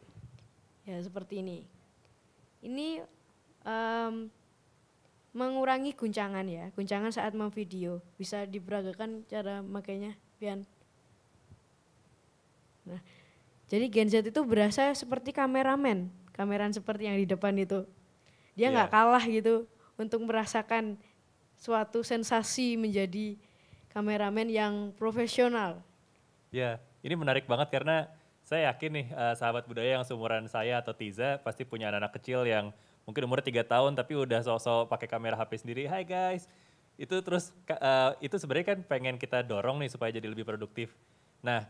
Ya seperti ini. Ini mengurangi guncangan ya, guncangan saat memvideo. Bisa diperagakan cara makainya, Vian. Nah, jadi Gen Z itu berasa seperti kameramen seperti yang di depan itu. Dia nggak kalah gitu untuk merasakan suatu sensasi menjadi kameramen yang profesional. Ya, ini menarik banget karena saya yakin nih sahabat budaya yang seumuran saya atau Tiza pasti punya anak-anak kecil yang mungkin umurnya 3 tahun tapi udah sok-sok pakai kamera HP sendiri. Hai guys, itu terus itu sebenarnya kan pengen kita dorong nih supaya jadi lebih produktif. Nah,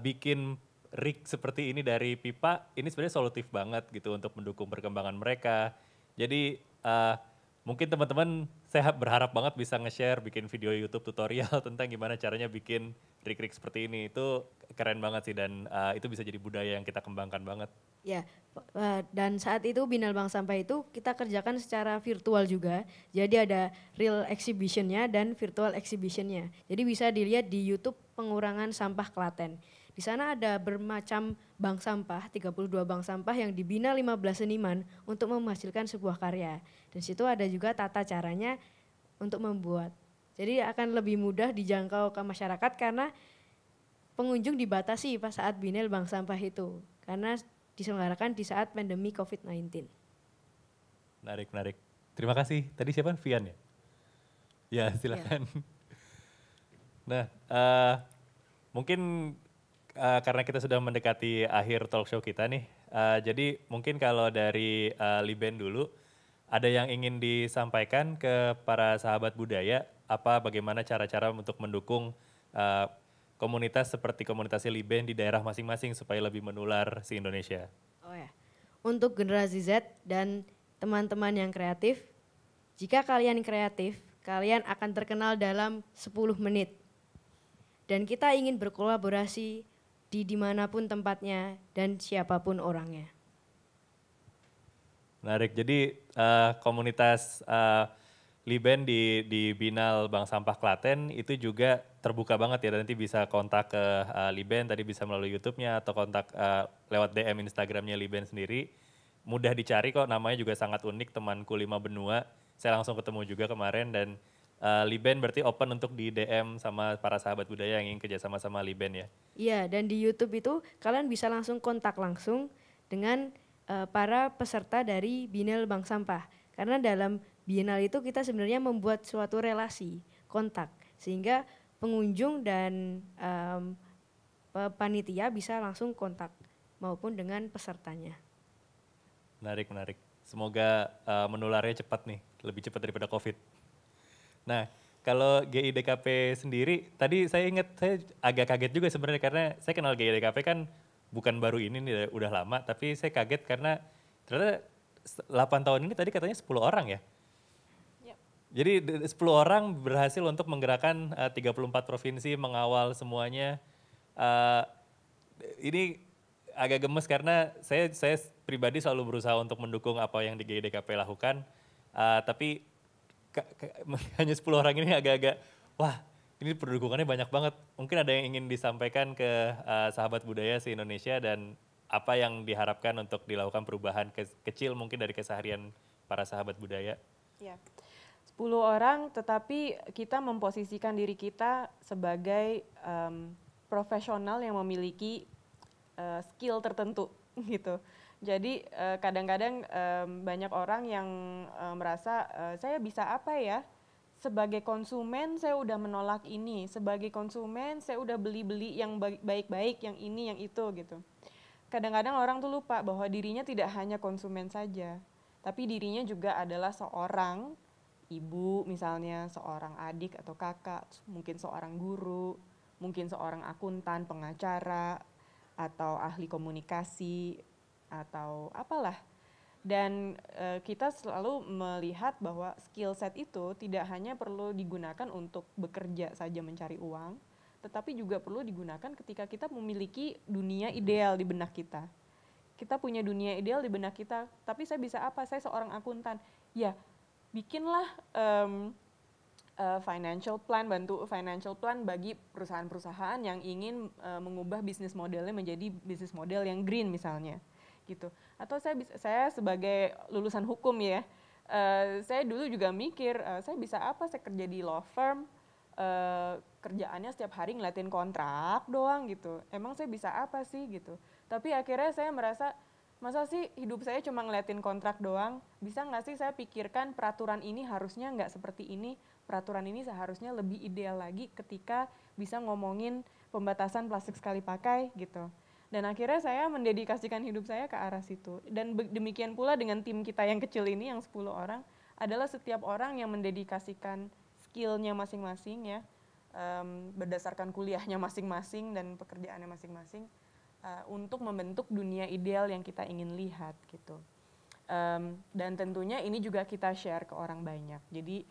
bikin rig seperti ini dari pipa ini sebenarnya solutif banget gitu untuk mendukung perkembangan mereka. Jadi mungkin teman-teman saya berharap banget bisa nge-share bikin video YouTube tutorial tentang gimana caranya bikin rig-rig seperti ini. Itu keren banget sih dan itu bisa jadi budaya yang kita kembangkan banget. Ya, dan saat itu Biennale Bank Sampah itu kita kerjakan secara virtual juga. Jadi ada real exhibitionnya dan virtual exhibitionnya. Jadi bisa dilihat di YouTube Pengurangan Sampah Klaten. Di sana ada bermacam bank sampah, 32 bank sampah yang dibina 15 seniman untuk menghasilkan sebuah karya. Dan situ ada juga tata caranya untuk membuat. Jadi akan lebih mudah dijangkau ke masyarakat karena pengunjung dibatasi pas saat Biennale Bank Sampah itu. Karena diselenggarakan di saat pandemi COVID-19. Menarik. Terima kasih. Tadi siapa? Vian ya? Ya silakan. Ya. Nah mungkin karena kita sudah mendekati akhir talk show kita nih, jadi mungkin kalau dari Liben dulu, ada yang ingin disampaikan ke para sahabat budaya, bagaimana cara-cara untuk mendukung komunitas seperti komunitas Liben di daerah masing-masing supaya lebih menular si Indonesia? Oh ya, untuk generasi Z dan teman-teman yang kreatif, jika kalian kreatif, kalian akan terkenal dalam 10 menit. Dan kita ingin berkolaborasi di dimanapun tempatnya dan siapapun orangnya. Menarik. Jadi komunitas Liben di Binal Bank Sampah Klaten itu juga terbuka banget ya. Dan nanti bisa kontak ke Liben, tadi bisa melalui YouTube-nya atau kontak lewat DM Instagram-nya Liben sendiri. Mudah dicari kok, namanya juga sangat unik, Temanku Lima Benua. Saya langsung ketemu juga kemarin dan Liben berarti open untuk di DM sama para sahabat budaya yang ingin kerjasama sama Liben ya. Iya, dan di YouTube itu kalian bisa langsung kontak langsung dengan para peserta dari Binal Bank Sampah. Karena dalam Bienal itu kita sebenarnya membuat suatu relasi, kontak. Sehingga pengunjung dan panitia bisa langsung kontak maupun dengan pesertanya. Menarik, menarik. Semoga menularnya cepat nih, lebih cepat daripada COVID. Nah, kalau GIDKP sendiri, tadi saya ingat saya agak kaget juga sebenarnya karena saya kenal GIDKP kan bukan baru ini nih, udah lama, tapi saya kaget karena ternyata 8 tahun ini tadi katanya 10 orang ya. Yep. Jadi 10 orang berhasil untuk menggerakkan 34 provinsi, mengawal semuanya. Ini agak gemes karena saya pribadi selalu berusaha untuk mendukung apa yang di GIDKP lakukan, tapi hanya 10 orang ini agak-agak, wah ini pendukungannya banyak banget. Mungkin ada yang ingin disampaikan ke sahabat budaya se-Indonesia dan apa yang diharapkan untuk dilakukan perubahan kecil mungkin dari keseharian para sahabat budaya. Ya, 10 orang tetapi kita memposisikan diri kita sebagai profesional yang memiliki skill tertentu gitu. Jadi kadang-kadang banyak orang yang merasa saya bisa apa ya? Sebagai konsumen saya udah menolak ini, sebagai konsumen saya udah beli-beli yang baik-baik, yang ini, yang itu gitu. Kadang-kadang orang tuh lupa bahwa dirinya tidak hanya konsumen saja, tapi dirinya juga adalah seorang ibu misalnya, seorang adik atau kakak, mungkin seorang guru, mungkin seorang akuntan, pengacara, atau ahli komunikasi, atau apalah. Dan kita selalu melihat bahwa skill set itu tidak hanya perlu digunakan untuk bekerja saja mencari uang, tetapi juga perlu digunakan ketika kita memiliki dunia ideal di benak kita. Kita punya dunia ideal di benak kita, tapi saya bisa apa? Saya seorang akuntan. Ya, bikinlah financial plan, bantu financial plan bagi perusahaan-perusahaan yang ingin mengubah bisnis modelnya menjadi bisnis model yang green misalnya. Gitu. Atau saya sebagai lulusan hukum ya, saya dulu juga mikir saya bisa apa, saya kerja di law firm, kerjaannya setiap hari ngeliatin kontrak doang gitu, emang saya bisa apa sih gitu. Tapi akhirnya saya merasa masa sih hidup saya cuma ngeliatin kontrak doang, bisa nggak sih saya pikirkan peraturan ini harusnya nggak seperti ini, peraturan ini seharusnya lebih ideal lagi ketika bisa ngomongin pembatasan plastik sekali pakai gitu. Dan akhirnya saya mendedikasikan hidup saya ke arah situ. Dan demikian pula dengan tim kita yang kecil ini, yang 10 orang, adalah setiap orang yang mendedikasikan skill-nya masing-masing ya, berdasarkan kuliahnya masing-masing dan pekerjaannya masing-masing, untuk membentuk dunia ideal yang kita ingin lihat gitu. Dan tentunya ini juga kita share ke orang banyak. Jadi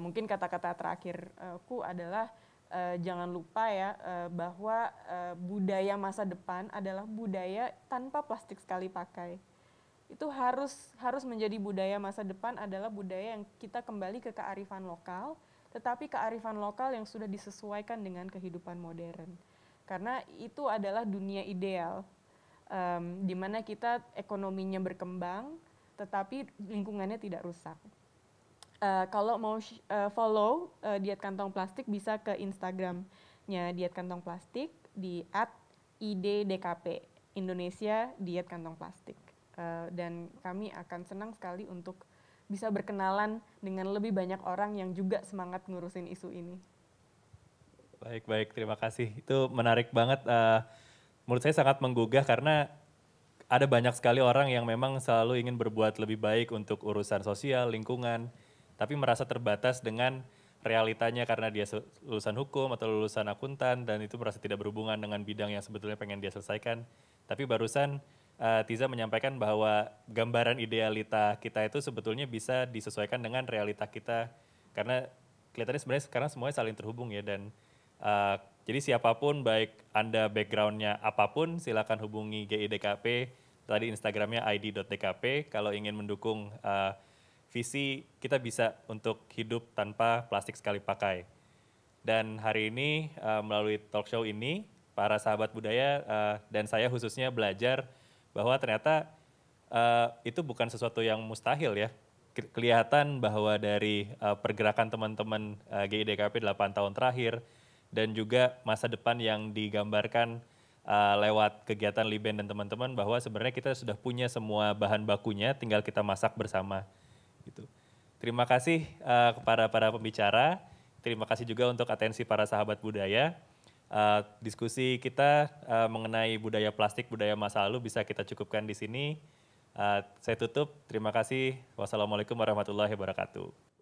mungkin kata-kata terakhirku adalah jangan lupa ya bahwa budaya masa depan adalah budaya tanpa plastik sekali pakai. Itu harus menjadi budaya masa depan, adalah budaya yang kita kembali ke kearifan lokal, tetapi kearifan lokal yang sudah disesuaikan dengan kehidupan modern. Karena itu adalah dunia ideal, di mana kita ekonominya berkembang, tetapi lingkungannya tidak rusak. Kalau mau follow Diet Kantong Plastik bisa ke Instagramnya Diet Kantong Plastik di @iddkp Indonesia Diet Kantong Plastik. Dan kami akan senang sekali untuk bisa berkenalan dengan lebih banyak orang yang juga semangat ngurusin isu ini. Baik, terima kasih. Itu menarik banget. Menurut saya sangat menggugah karena ada banyak sekali orang yang memang selalu ingin berbuat lebih baik untuk urusan sosial, lingkungan, tapi merasa terbatas dengan realitanya karena dia lulusan hukum atau lulusan akuntan dan itu merasa tidak berhubungan dengan bidang yang sebetulnya pengen dia selesaikan. Tapi barusan Tiza menyampaikan bahwa gambaran idealita kita itu sebetulnya bisa disesuaikan dengan realita kita karena kelihatannya sebenarnya sekarang semuanya saling terhubung ya dan jadi siapapun baik Anda backgroundnya apapun silakan hubungi GIDKP, tadi Instagramnya id.dkp kalau ingin mendukung visi kita bisa untuk hidup tanpa plastik sekali pakai. Dan hari ini melalui talk show ini para sahabat budaya dan saya khususnya belajar bahwa ternyata itu bukan sesuatu yang mustahil ya. Kelihatan bahwa dari pergerakan teman-teman GIDKP 8 tahun terakhir dan juga masa depan yang digambarkan lewat kegiatan Liben dan teman-teman bahwa sebenarnya kita sudah punya semua bahan bakunya, tinggal kita masak bersama. Gitu. Terima kasih kepada para pembicara, terima kasih juga untuk atensi para sahabat budaya. Diskusi kita mengenai budaya plastik, budaya masa lalu bisa kita cukupkan di sini. Saya tutup, terima kasih. Wassalamualaikum warahmatullahi wabarakatuh.